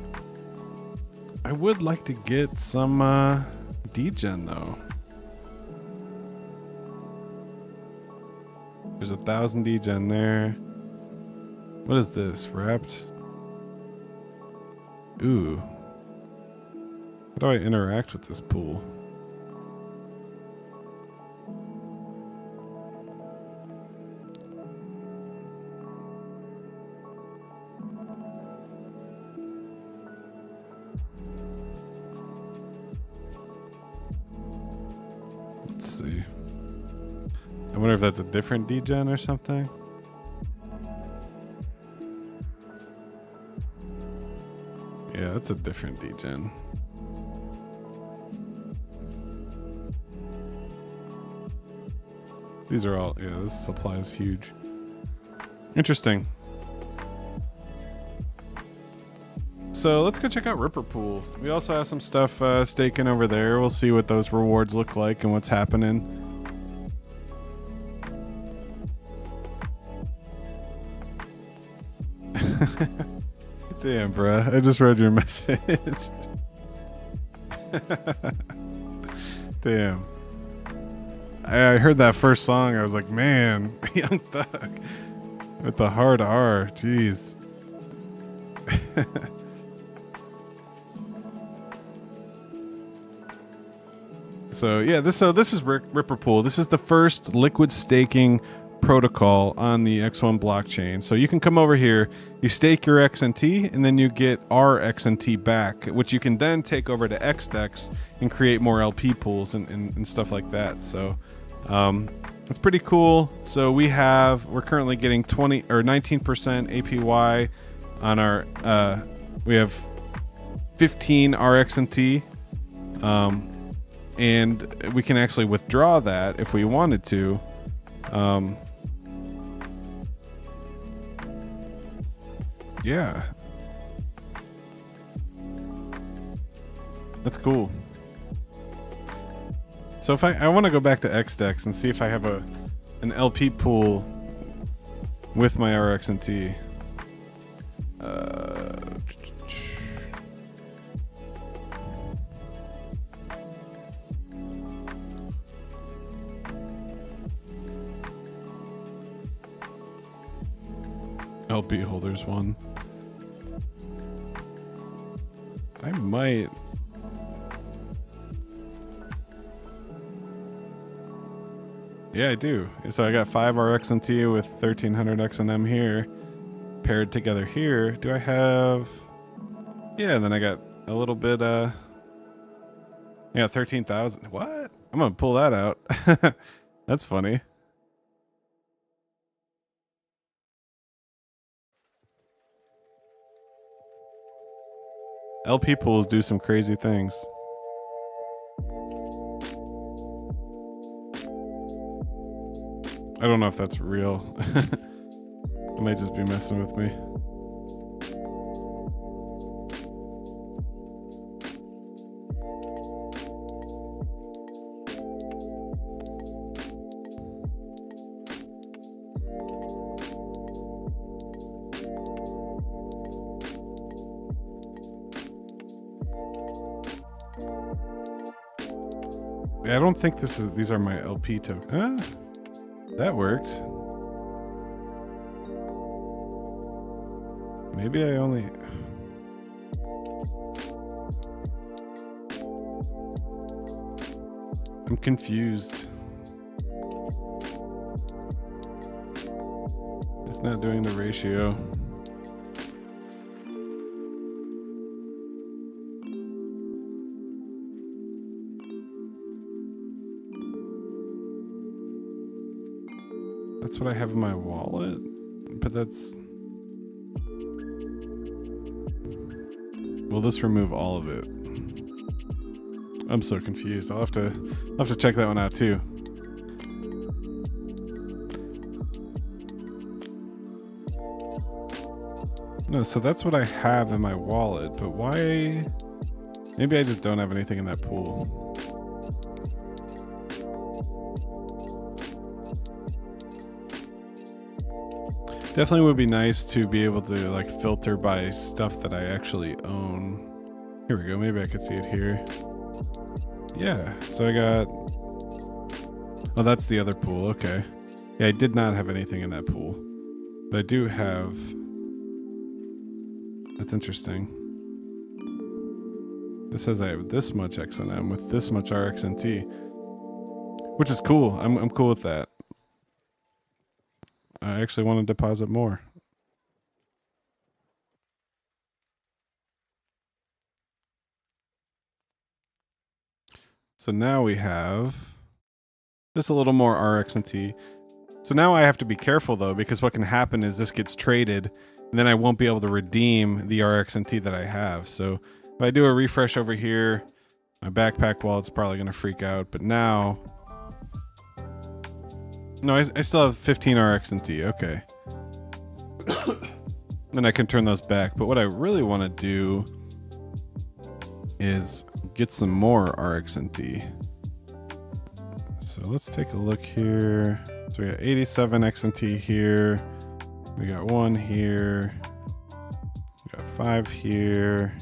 Speaker 1: I would like to get some degen though. There's 1,000 degen there. What is this? Wrapped? Ooh. How do I interact with this pool? Let's see. I wonder if that's a different degen or something. Yeah, that's a different degen. These are all, yeah, this supply is huge. Interesting. So let's go check out Ripper Pool. We also have some stuff staking over there. We'll see what those rewards look like and what's happening. Damn, bruh. I just read your message. Damn. I heard that first song. I was like, man, Young Thug. With the hard R. Jeez. So, yeah, this is Ripper Pool. This is the first liquid staking protocol on the X1 blockchain. So you can come over here, you stake your XNT, and then you get our XNT back, which you can then take over to XDEX and create more LP pools and stuff like that. So it's pretty cool. So we're currently getting 20 or 19% APY on our we have 15 RXNT, and we can actually withdraw that if we wanted to. Yeah, that's cool. So if I want to go back to XDEX and see if I have an LP pool with my RXNT. LP holders one. I might. Yeah, I do. So I got 5 RXNT with 1300 XNM here, paired together here. Do I have? Yeah, and then I got a little bit. I got 13,000. What? I'm gonna pull that out. That's funny. LP pools do some crazy things. I don't know if that's real. It might just be messing with me. I don't think these are my LP tokens. That worked. Maybe I only... I'm confused. It's not doing the ratio. That's what I have in my wallet, but that's... Will this remove all of it? I'm so confused. I'll have to check that one out too. No, so that's what I have in my wallet, but why? Maybe I just don't have anything in that pool. Definitely would be nice to be able to like filter by stuff that I actually own. Here we go. Maybe I could see it here. Yeah. So I got. Oh, that's the other pool. Okay. Yeah, I did not have anything in that pool, but I do have. That's interesting. It says I have this much XNM with this much RXNT, which is cool. I'm cool with that. I actually want to deposit more. So now we have just a little more RXNT. So now I have to be careful though, because what can happen is this gets traded and then I won't be able to redeem the RXNT that I have. So if I do a refresh over here, my backpack wallet's probably going to freak out, but now, no, I still have 15 RXNT. Okay. Then I can turn those back. But what I really want to do is get some more RXNT. So let's take a look here. So we got 87 XNT here. We got 1 here. We got 5 here.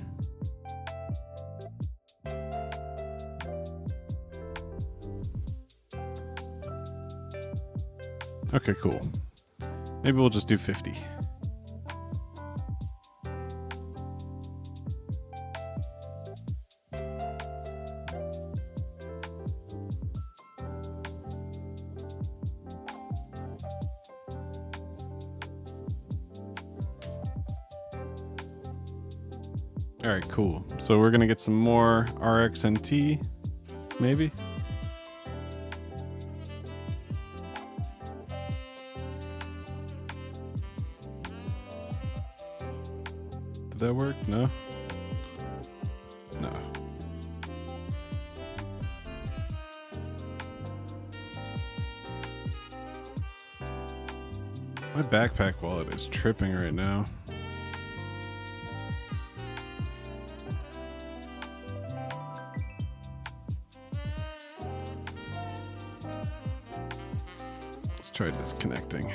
Speaker 1: Okay, cool. Maybe we'll just do 50. All right, cool. So we're gonna get some more RXNT, maybe. Did that work? No. No. My backpack wallet is tripping right now. Let's try disconnecting.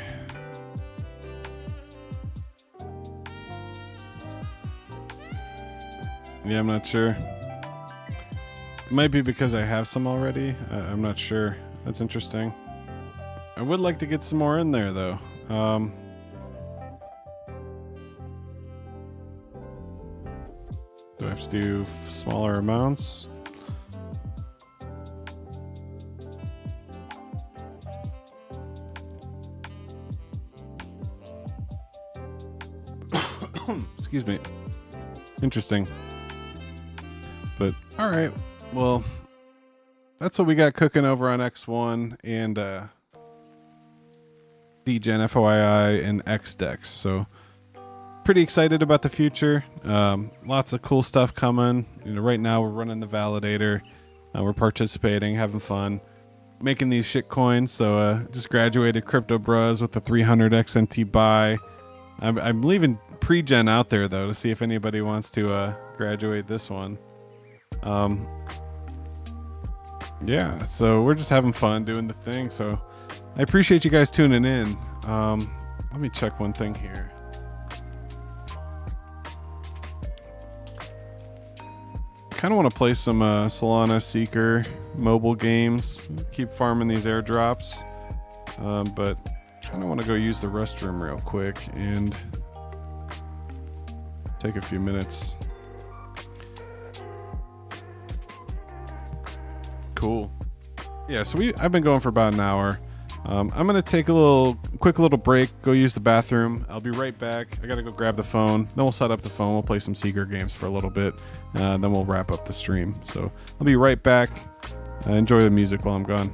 Speaker 1: Yeah, I'm not sure. It might be because I have some already. I'm not sure. That's interesting. I would like to get some more in there though. Do I have to do smaller amounts? Excuse me. Interesting. But all right, well, that's what we got cooking over on X1 and DGen, FOII, and XDex. So pretty excited about the future. Lots of cool stuff coming. You know, right now we're running the validator. We're participating, having fun, making these shit coins. So just graduated Crypto Bros with the 300 XNT buy. I'm leaving pre-gen out there though to see if anybody wants to graduate this one. Yeah, so we're just having fun doing the thing. So I appreciate you guys tuning in. Let me check one thing here. Kind of want to play some Solana Seeker mobile games, keep farming these airdrops, but kind of want to go use the restroom real quick and take a few minutes. Cool. Yeah, so I've been going for about an hour. I'm gonna take a quick little break, go use the bathroom. I'll be right back. I gotta go grab the phone. Then we'll set up the phone. We'll play some Seeker games for a little bit. Then we'll wrap up the stream. So I'll be right back. Enjoy the music while I'm gone.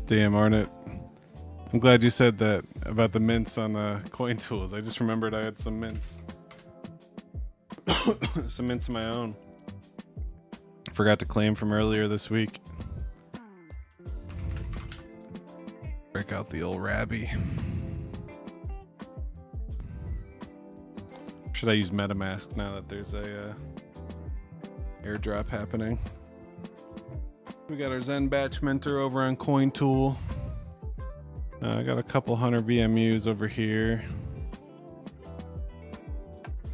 Speaker 1: Damn, Arnett. I'm glad you said that about the mints on the coin tools. I just remembered I had some mints. Some mints of my own. Forgot to claim from earlier this week. Break out the old Rabby. Should I use MetaMask now that there's a airdrop happening? We got our Zen batch minter over on CoinTool. I got a couple 100 VMUs over here.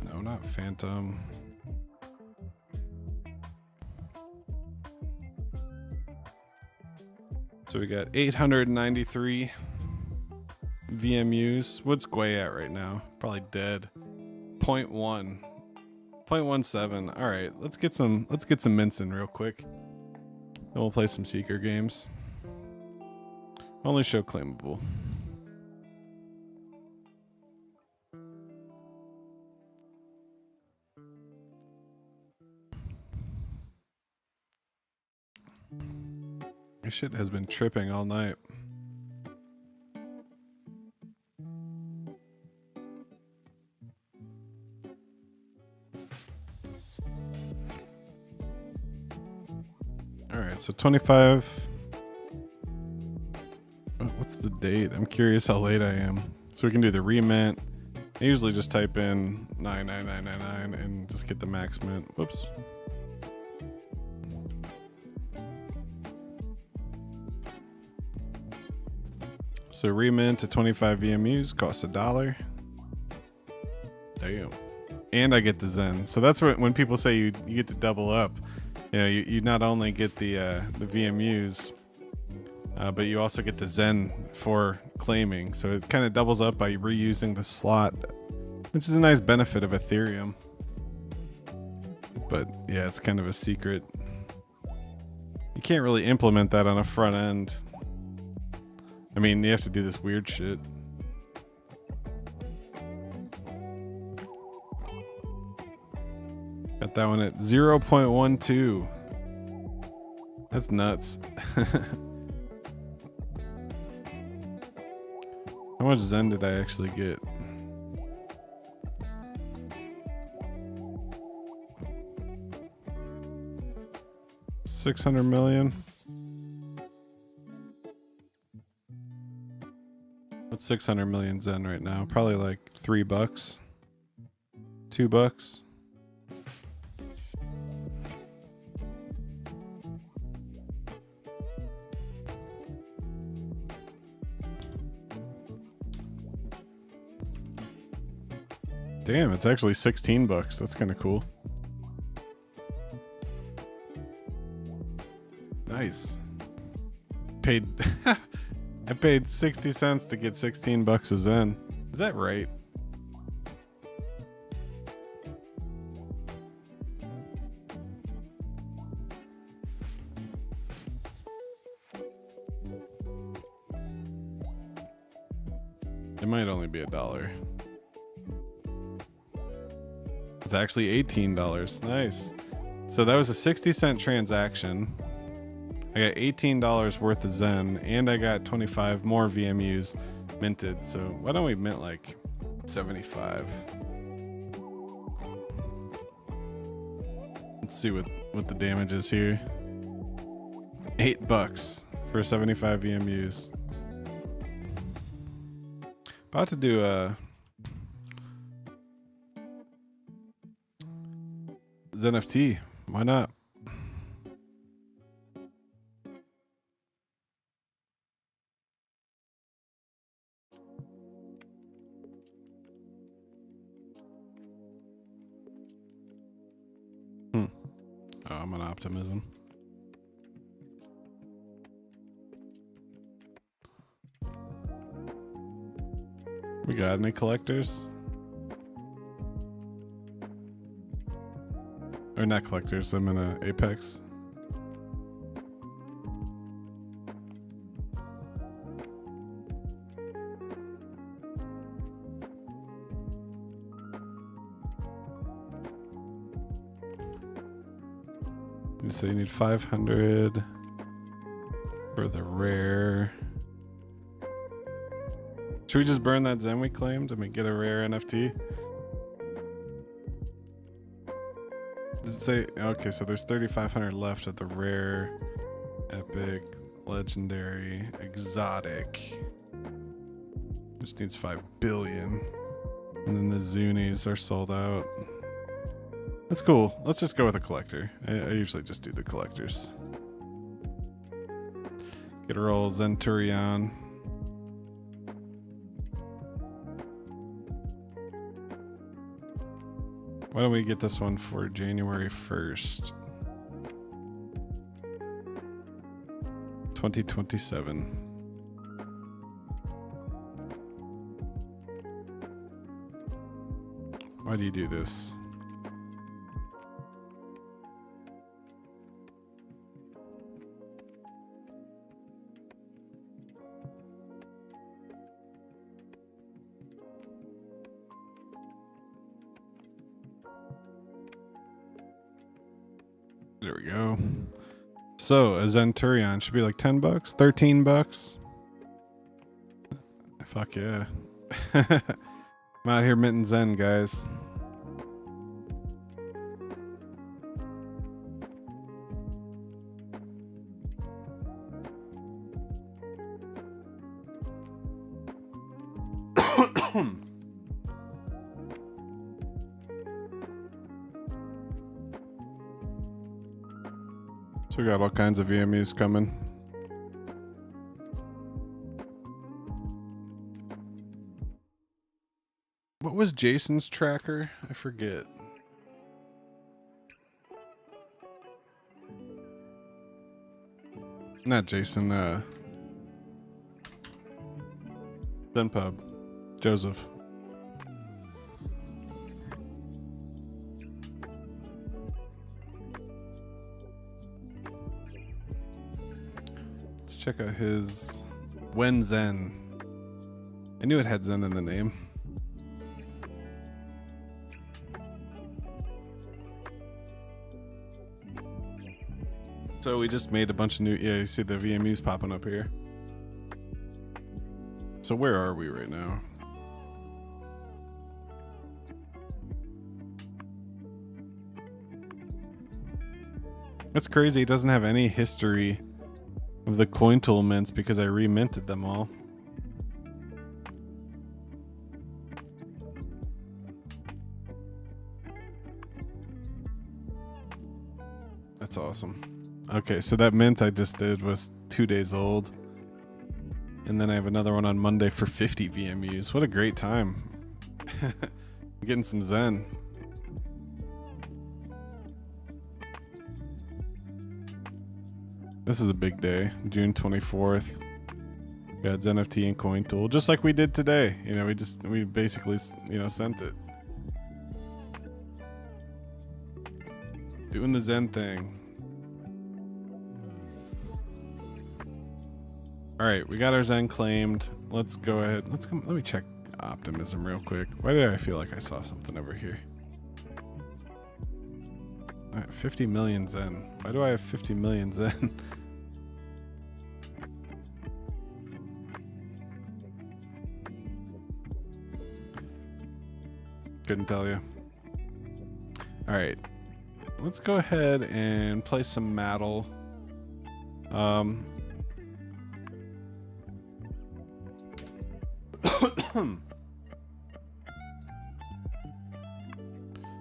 Speaker 1: No, not Phantom. So we got 893 VMUs. What's Gwei at right now? Probably dead. 0.1. 0.17. All right, let's get some mints in real quick. Then we'll play some Seeker games. Only show claimable. This shit has been tripping all night. All right, so 25. What's the date? I'm curious how late I am. So we can do the remint. I usually just type in 99999 and just get the max mint. Whoops. So remint to 25 VMUs costs $1. Damn. And I get the Zen. So that's what, when people say you get to double up. You know, you not only get the VMUs, but you also get the Zen for claiming. So it kind of doubles up by reusing the slot, which is a nice benefit of Ethereum. But yeah, it's kind of a secret. You can't really implement that on a front end. I mean, you have to do this weird shit. Got that one at 0.12. That's nuts. How much Zen did I actually get? $600 million. What's 600 million Zen right now? Probably like $3, $2. Damn, it's actually $16. That's kind of cool. Nice. Paid I paid 60 cents to get 16 bucks a Zen. Is that right? It might only be $1. It's actually $18. Nice. So that was a 60-cent transaction. I got $18 worth of Zen, and I got 25 more VMUs minted. So why don't we mint like 75? Let's see what the damage is here. $8 for 75 VMUs. About to do a Zen FT. Why not? Oh, I'm on optimism. We got any collectors? Or not collectors, I'm in a Apex. So you need 500. For the rare. Should we just burn that Zen we claimed and get a rare NFT? Does it say, okay, so there's 3,500 left at the rare, epic, legendary, exotic. Just needs 5 billion. And then the Zunies are sold out. That's cool. Let's just go with a collector. I usually just do the collectors. Get a roll Zenturion. Why don't we get this one for January 1st, 2027. Why do you do this? There we go. So a Zenturion should be like 10 bucks, 13 bucks. Fuck yeah. I'm out here minting Zen, guys. So we got all kinds of VMUs coming. What was Jason's tracker? I forget. Not Jason, Zenpub. Joseph. Let's check out his When Zen. I knew it had Zen in the name. So we just made a bunch of new, yeah, you see the VMUs popping up here. So where are we right now? That's crazy. It doesn't have any history of the coin tool mints because I reminted them all. That's awesome. Okay, so that mint I just did was 2 days old. And then I have another one on Monday for 50 VMUs. What a great time. Getting some Zen. This is a big day. June 24th. Got Zen NFT and coin tool, just like we did today. You know, we basically, you know, sent it. Doing the Zen thing. All right, we got our Zen claimed. Let's go ahead. Let me check optimism real quick. Why did I feel like I saw something over here? All right, 50 million Zen. Why do I have 50 million Zen? Couldn't tell you. All right, let's go ahead and play some Mattle.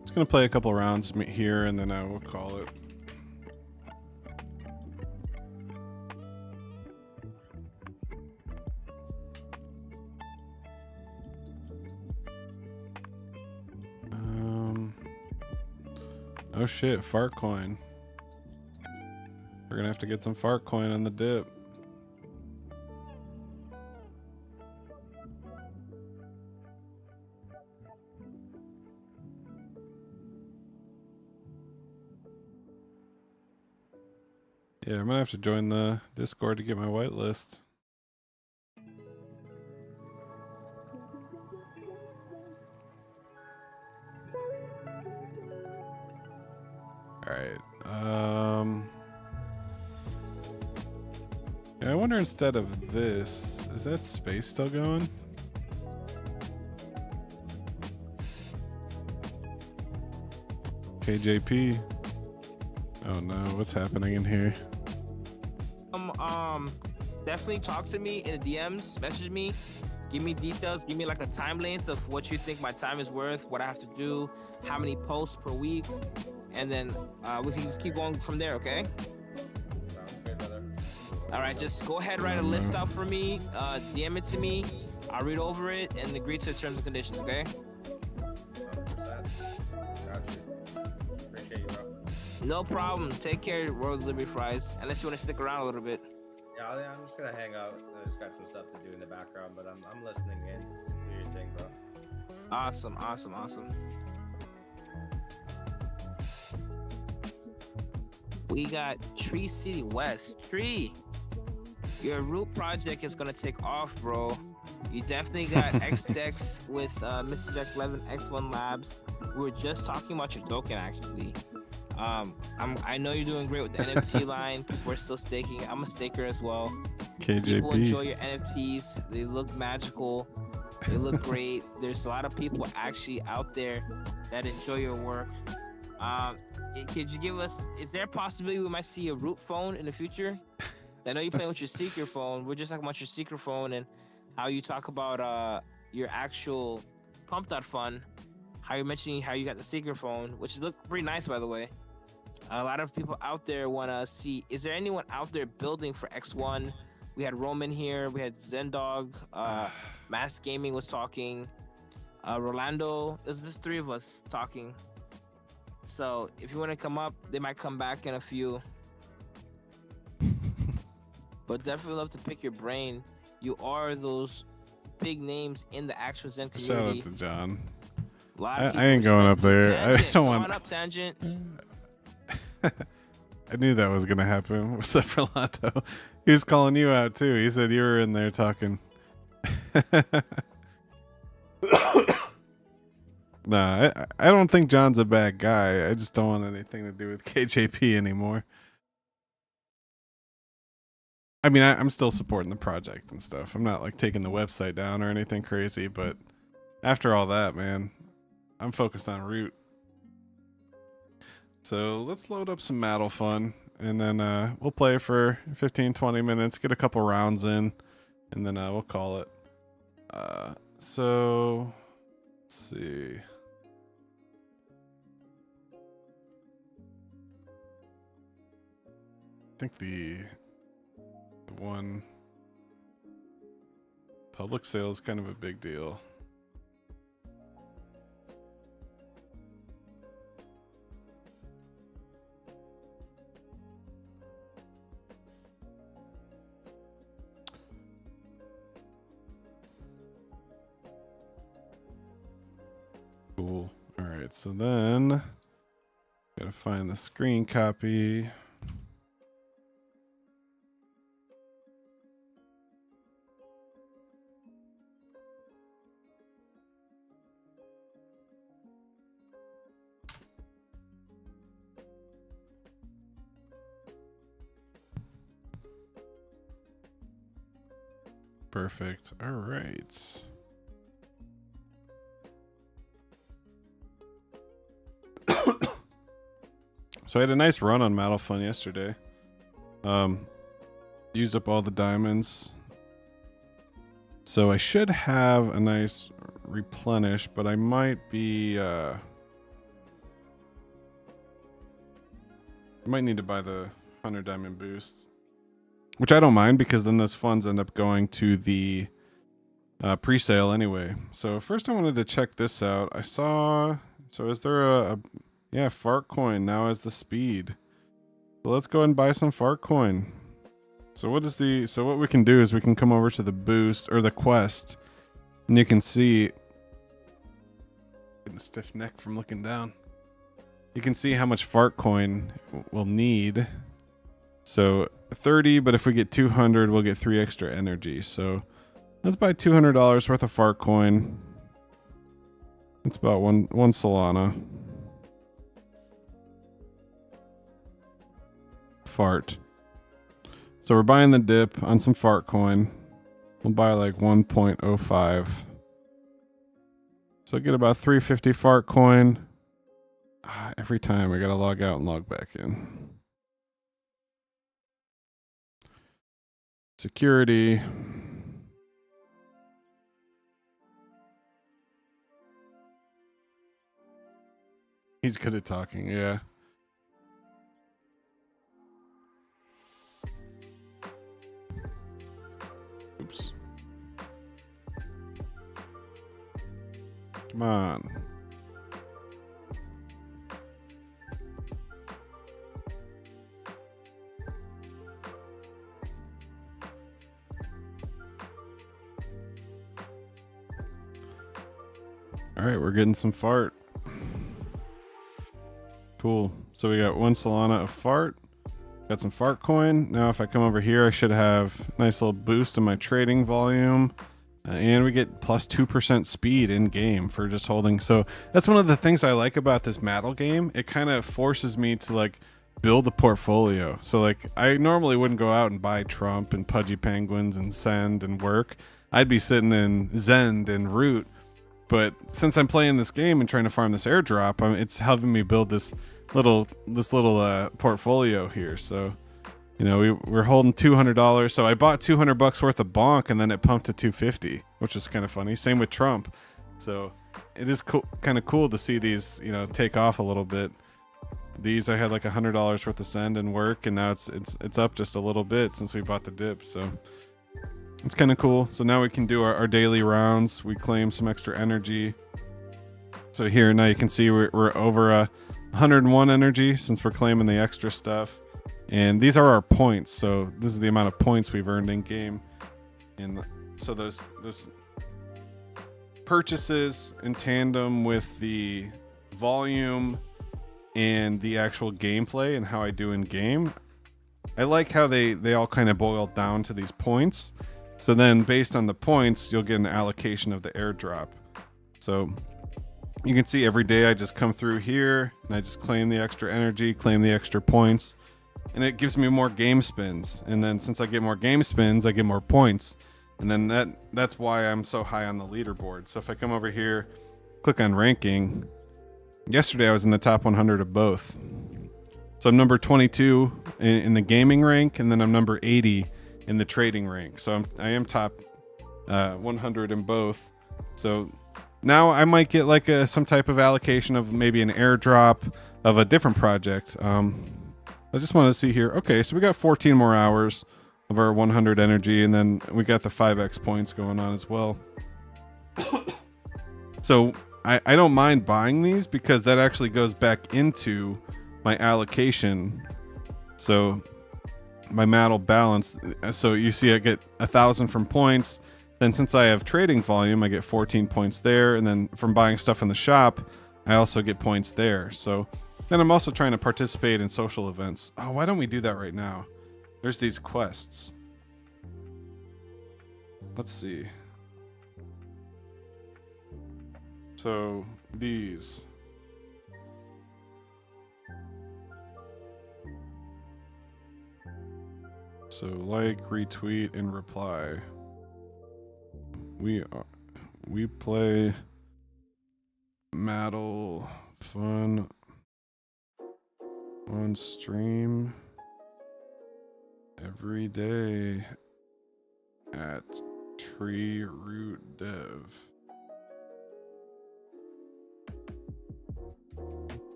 Speaker 1: Just gonna play a couple rounds here and then I will call it. Oh shit, fart coin. We're gonna have to get some fart coin on the dip. Yeah, I'm gonna have to join the Discord to get my whitelist. All right. Yeah, I wonder instead of this, is that space still going? KJP. Oh no, what's happening in here?
Speaker 2: Definitely talk to me in the DMs, message me, give me details, give me like a time length of what you think my time is worth, what I have to do, how many posts per week, and then we can just keep going from there, okay?
Speaker 3: Sounds good, brother.
Speaker 2: All right, just go ahead, write a list out for me, DM it to me, I'll read over it and agree to the terms and conditions, okay?
Speaker 3: 100%. Got you. Appreciate you, bro.
Speaker 2: No problem. Take care, World Liberty Fries, unless you want to stick around a little bit.
Speaker 3: Yeah, I'm just gonna hang out. I just got some stuff to do in the background, but I'm listening in. Do your thing, bro.
Speaker 2: Awesome. We got TreeRoot.City West. Tree, your root project is gonna take off, bro. You definitely got XDex with MATTLE.FUN X1 Labs. We were just talking about your token, actually. I know you're doing great with the NFT line. People are still staking. I'm a staker as well.
Speaker 1: KJP.
Speaker 2: People enjoy your NFTs. They look magical. They look great. There's a lot of people actually out there that enjoy your work. Could you give us, is there a possibility we might see a root phone in the future? I know you're playing with your SEEKER phone. We're just talking about your SEEKER phone and how you talk about your actual pump.fun. How you're mentioning how you got the SEEKER phone, which look pretty nice, by the way. A lot of people out there want to see, is there anyone out there building for X1? We had Roman here, we had Zendog, Mass Gaming was talking, Rolando, there's just three of us talking. So if you want to come up, they might come back in a few. But definitely love to pick your brain. You are those big names in the actual Zen community.
Speaker 1: Shout out to John.
Speaker 2: I
Speaker 1: ain't going up there.
Speaker 2: Tangent.
Speaker 1: I don't want.
Speaker 2: Come on up, Tangent.
Speaker 1: I knew that was gonna happen. What's up, Rolando? He was calling you out too. He said you were in there talking. Nah, I don't think John's a bad guy. I just don't want anything to do with KJP anymore. I mean, I'm still supporting the project and stuff. I'm not like taking the website down or anything crazy, but after all that, man, I'm focused on Root. So let's load up some MATTLE.FUN, and then we'll play for 15-20 minutes, get a couple rounds in, and then we'll call it. So let's see. I think the one public sale is kind of a big deal. Cool. All right, so then gotta find the screen copy. Perfect. All right. So I had a nice run on MATTLE.FUN yesterday. Used up all the diamonds. So I should have a nice replenish, but I might be I might need to buy the 100 diamond boost. Which I don't mind, because then those funds end up going to the pre-sale anyway. So first I wanted to check this out. I saw, so is there yeah, fart coin now has the speed. So let's go ahead and buy some fart coin. So what we can do is we can come over to the boost or the quest, and you can see, getting a stiff neck from looking down. You can see how much fart coin we'll need. So 30, but if we get 200, we'll get 3 extra energy. So let's buy $200 worth of fart coin. It's about one Solana. Fart. So we're buying the dip on some fart coin. We'll buy like 1.05. So I get about 350 fart coin. Every time I gotta log out and log back in. Security. He's good at talking, yeah. Oops. Come on. All right, we're getting some fart. Cool. So we got 1 Solana of fart. Got some fart coin. Now if I come over here, I should have a nice little boost in my trading volume. And we get plus 2% speed in game for just holding. So that's one of the things I like about this Mattle game. It kind of forces me to like build a portfolio. So like I normally wouldn't go out and buy Trump and Pudgy Penguins and send and work. I'd be sitting in Zend and Root. But since I'm playing this game and trying to farm this airdrop, it's helping me build this little portfolio here. So, you know, we're holding $200. So I bought $200 worth of bonk, and then it pumped to 250, which is kind of funny. Same with Trump. So it is cool, kind of cool to see these, you know, take off a little bit. These I had like $100 worth of send and work, and now it's up just a little bit since we bought the dip. So it's kind of cool. So now we can do our daily rounds. We claim some extra energy. So here now you can see we're over 101 energy since we're claiming the extra stuff. And these are our points. So this is the amount of points we've earned in game. And so those purchases in tandem with the volume and the actual gameplay and how I do in game, I like how they all kind of boil down to these points. So then based on the points, you'll get an allocation of the airdrop. So you can see every day I just come through here and I just claim the extra energy, claim the extra points, and it gives me more game spins. And then since I get more game spins, I get more points. And then that's why I'm so high on the leaderboard. So if I come over here, click on ranking, yesterday I was in the top 100 of both. So I'm number 22 in the gaming rank, and then I'm number 80 in the trading rank. So I am top 100 in both. So now I might get like some type of allocation of maybe an airdrop of a different project. I just want to see here. Okay, so we got 14 more hours of our 100 energy, and then we got the 5x points going on as well. So I don't mind buying these because that actually goes back into my allocation. So my Mattle balance. So you see I get 1,000 from points. Then since I have trading volume, I get 14 points there. And then from buying stuff in the shop, I also get points there. So then I'm also trying to participate in social events. Oh, why don't we do that right now? There's these quests. Let's see. So these. So like, retweet, and reply. We play MATTLE.FUN on stream every day at TreeRoot.Dev.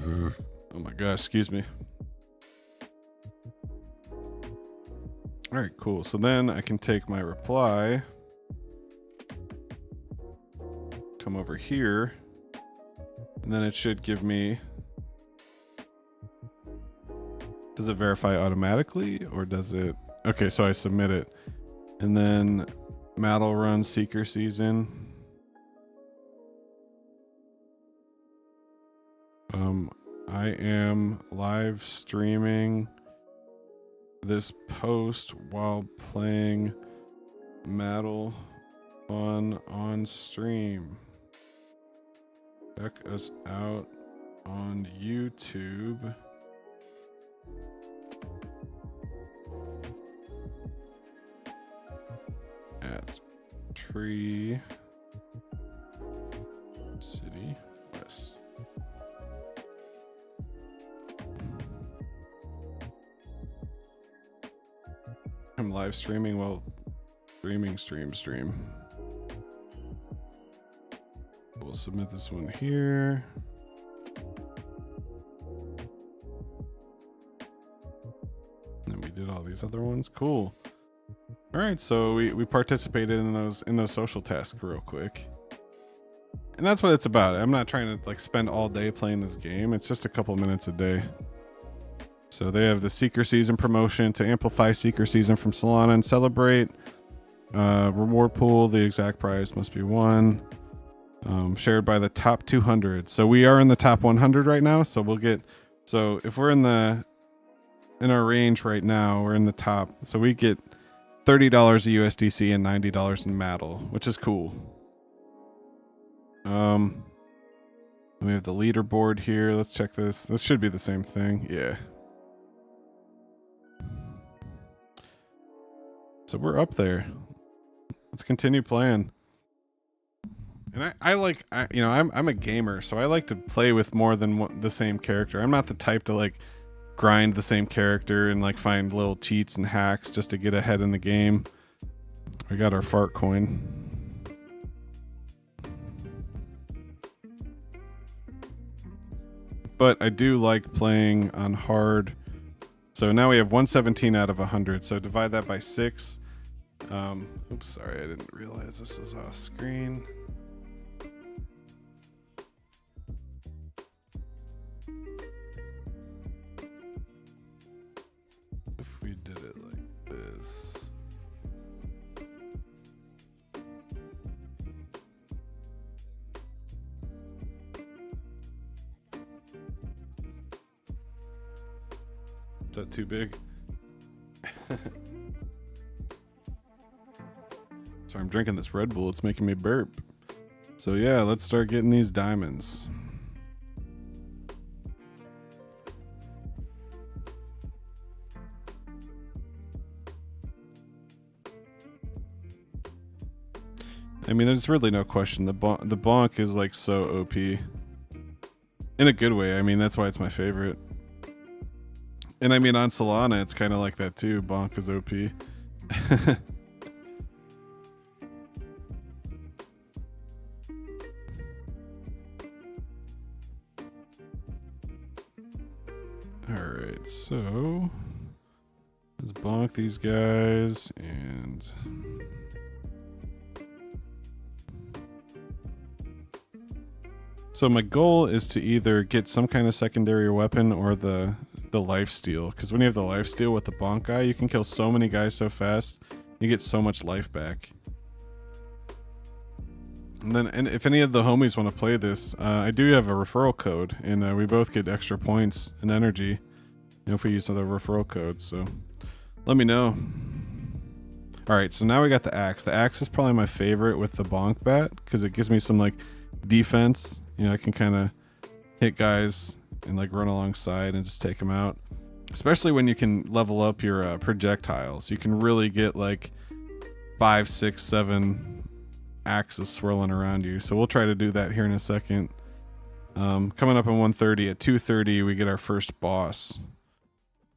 Speaker 1: Oh my gosh, excuse me. All right, cool. So then I can take my reply, come over here, and then it should give me, does it verify automatically or does it? Okay, so I submit it. And then Mattle run SEEKER season. I am live streaming this post while playing MATTLE.FUN on stream. Check us out on YouTube at Tree City West. I'm live streaming. Well, stream. We'll submit this one here. And then we did all these other ones. Cool. All right, so we participated in those social tasks real quick. And that's what it's about. I'm not trying to like spend all day playing this game. It's just a couple minutes a day. So they have the Seeker Season promotion to amplify Seeker Season from Solana and celebrate. Reward pool, the exact prize must be one. Shared by the top 200. So we are in the top 100 right now. So we'll get, so if we're in our range right now, we're in the top. So we get $30 a USDC and $90 in MATTLE, which is cool. We have the leaderboard here. Let's check this. This should be the same thing. Yeah. So we're up there. Let's continue playing. And I'm a gamer, so I like to play with more than the same character. I'm not the type to like grind the same character and like find little cheats and hacks just to get ahead in the game. We got our fart coin. But I do like playing on hard. So now we have 117 out of 100. So divide that by 6. Oops, sorry, I didn't realize this was off screen. If we did it like this. Is that too big? Sorry, I'm drinking this Red Bull. It's making me burp. So yeah, let's start getting these diamonds. I mean, there's really no question. The bonk is like so OP. In a good way. I mean, that's why it's my favorite. And I mean, on Solana, it's kind of like that too. Bonk is OP. Alright, so let's bonk these guys and so my goal is to either get some kind of secondary weapon or the lifesteal, because when you have the lifesteal with the bonk guy, you can kill so many guys so fast, you get so much life back. And if any of the homies want to play this, I do have a referral code, and we both get extra points and energy, if we use the referral code. So let me know. All right, so now we got the axe. The axe is probably my favorite with the bonk bat because it gives me some like defense. I can kind of hit guys and like run alongside and just take them out. Especially when you can level up your projectiles, you can really get like 5, 6, 7 axes swirling around you. So we'll try to do that here in a second. Coming up in 130, at 230 we get our first boss.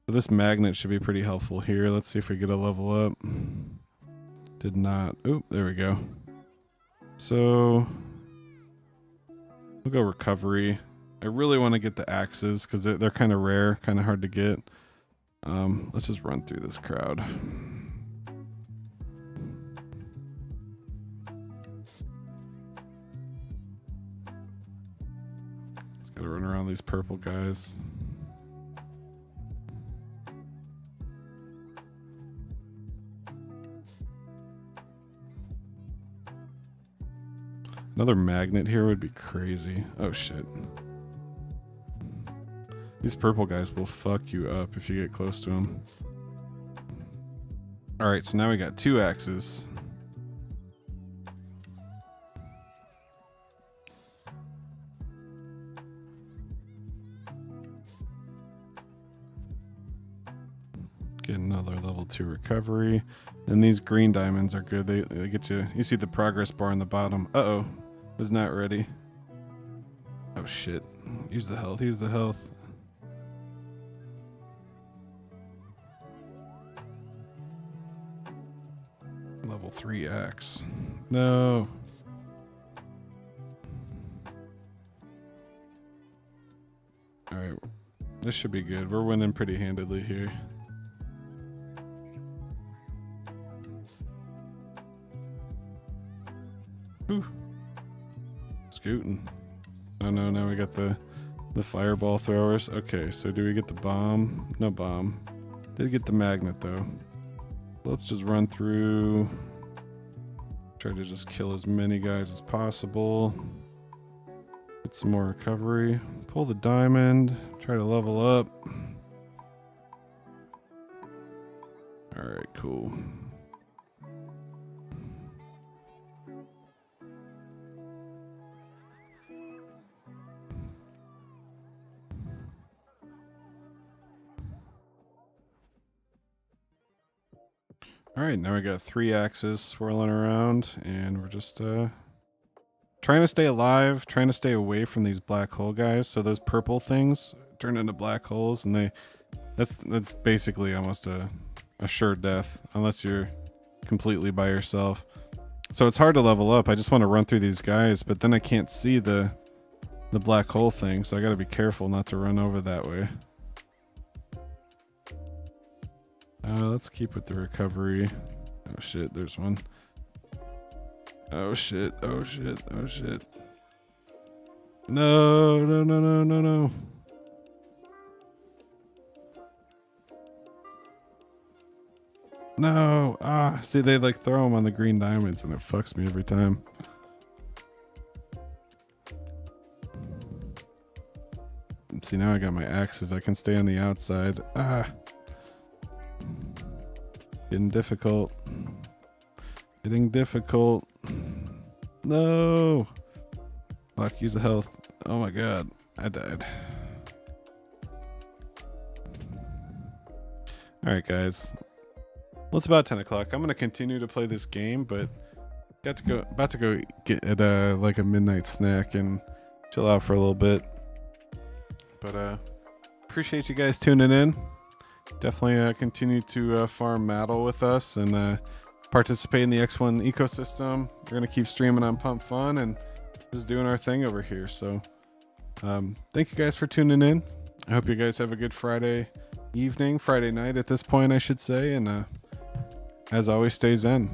Speaker 1: So this magnet should be pretty helpful here. Let's see if we get a level up. Did not. Oh, there we go. So we'll go recovery. I really want to get the axes because they're kind of rare, kind of hard to get. Let's just run through this crowd. Just gotta run around these purple guys. Another magnet here would be crazy. Oh shit. These purple guys will fuck you up if you get close to them. Alright, so now we got 2 axes. Get another another level 2 recovery. And these green diamonds are good. They get you see the progress bar on the bottom. Uh-oh. Was not ready. Oh shit. Use the health, use the health. Level 3 axe. No. Alright. This should be good. We're winning pretty handedly here. Whew. Scooting. Oh no, now we got the fireball throwers. Okay, so do we get the bomb? No bomb. Did get the magnet though. Let's just run through. Try to just kill as many guys as possible. Get some more recovery. Pull the diamond. Try to level up. Alright, cool. Alright, now we got 3 axes swirling around, and we're just trying to stay alive, trying to stay away from these black hole guys. So those purple things turn into black holes, and that's basically almost a sure death unless you're completely by yourself. So it's hard to level up. I just want to run through these guys, but then I can't see the black hole thing, so I got to be careful not to run over that way. Let's keep with the recovery. Oh shit, there's one. Oh shit, oh shit, oh shit. No, no, no, no, no, no. No, see, they like throw them on the green diamonds and it fucks me every time. See, now I got my axes. I can stay on the outside. Getting difficult. Getting difficult. No. Fuck, use the health. Oh my god. I died. Alright guys. Well, it's about 10 o'clock. I'm going to continue to play this game, but about to go get at like a midnight snack and chill out for a little bit. But appreciate you guys tuning in. Definitely continue to farm Mattle with us and participate in the X1 ecosystem. We're going to keep streaming on MATTLE.FUN and just doing our thing over here. So thank you guys for tuning in. I hope you guys have a good Friday evening, Friday night at this point, I should say. And as always, stay zen.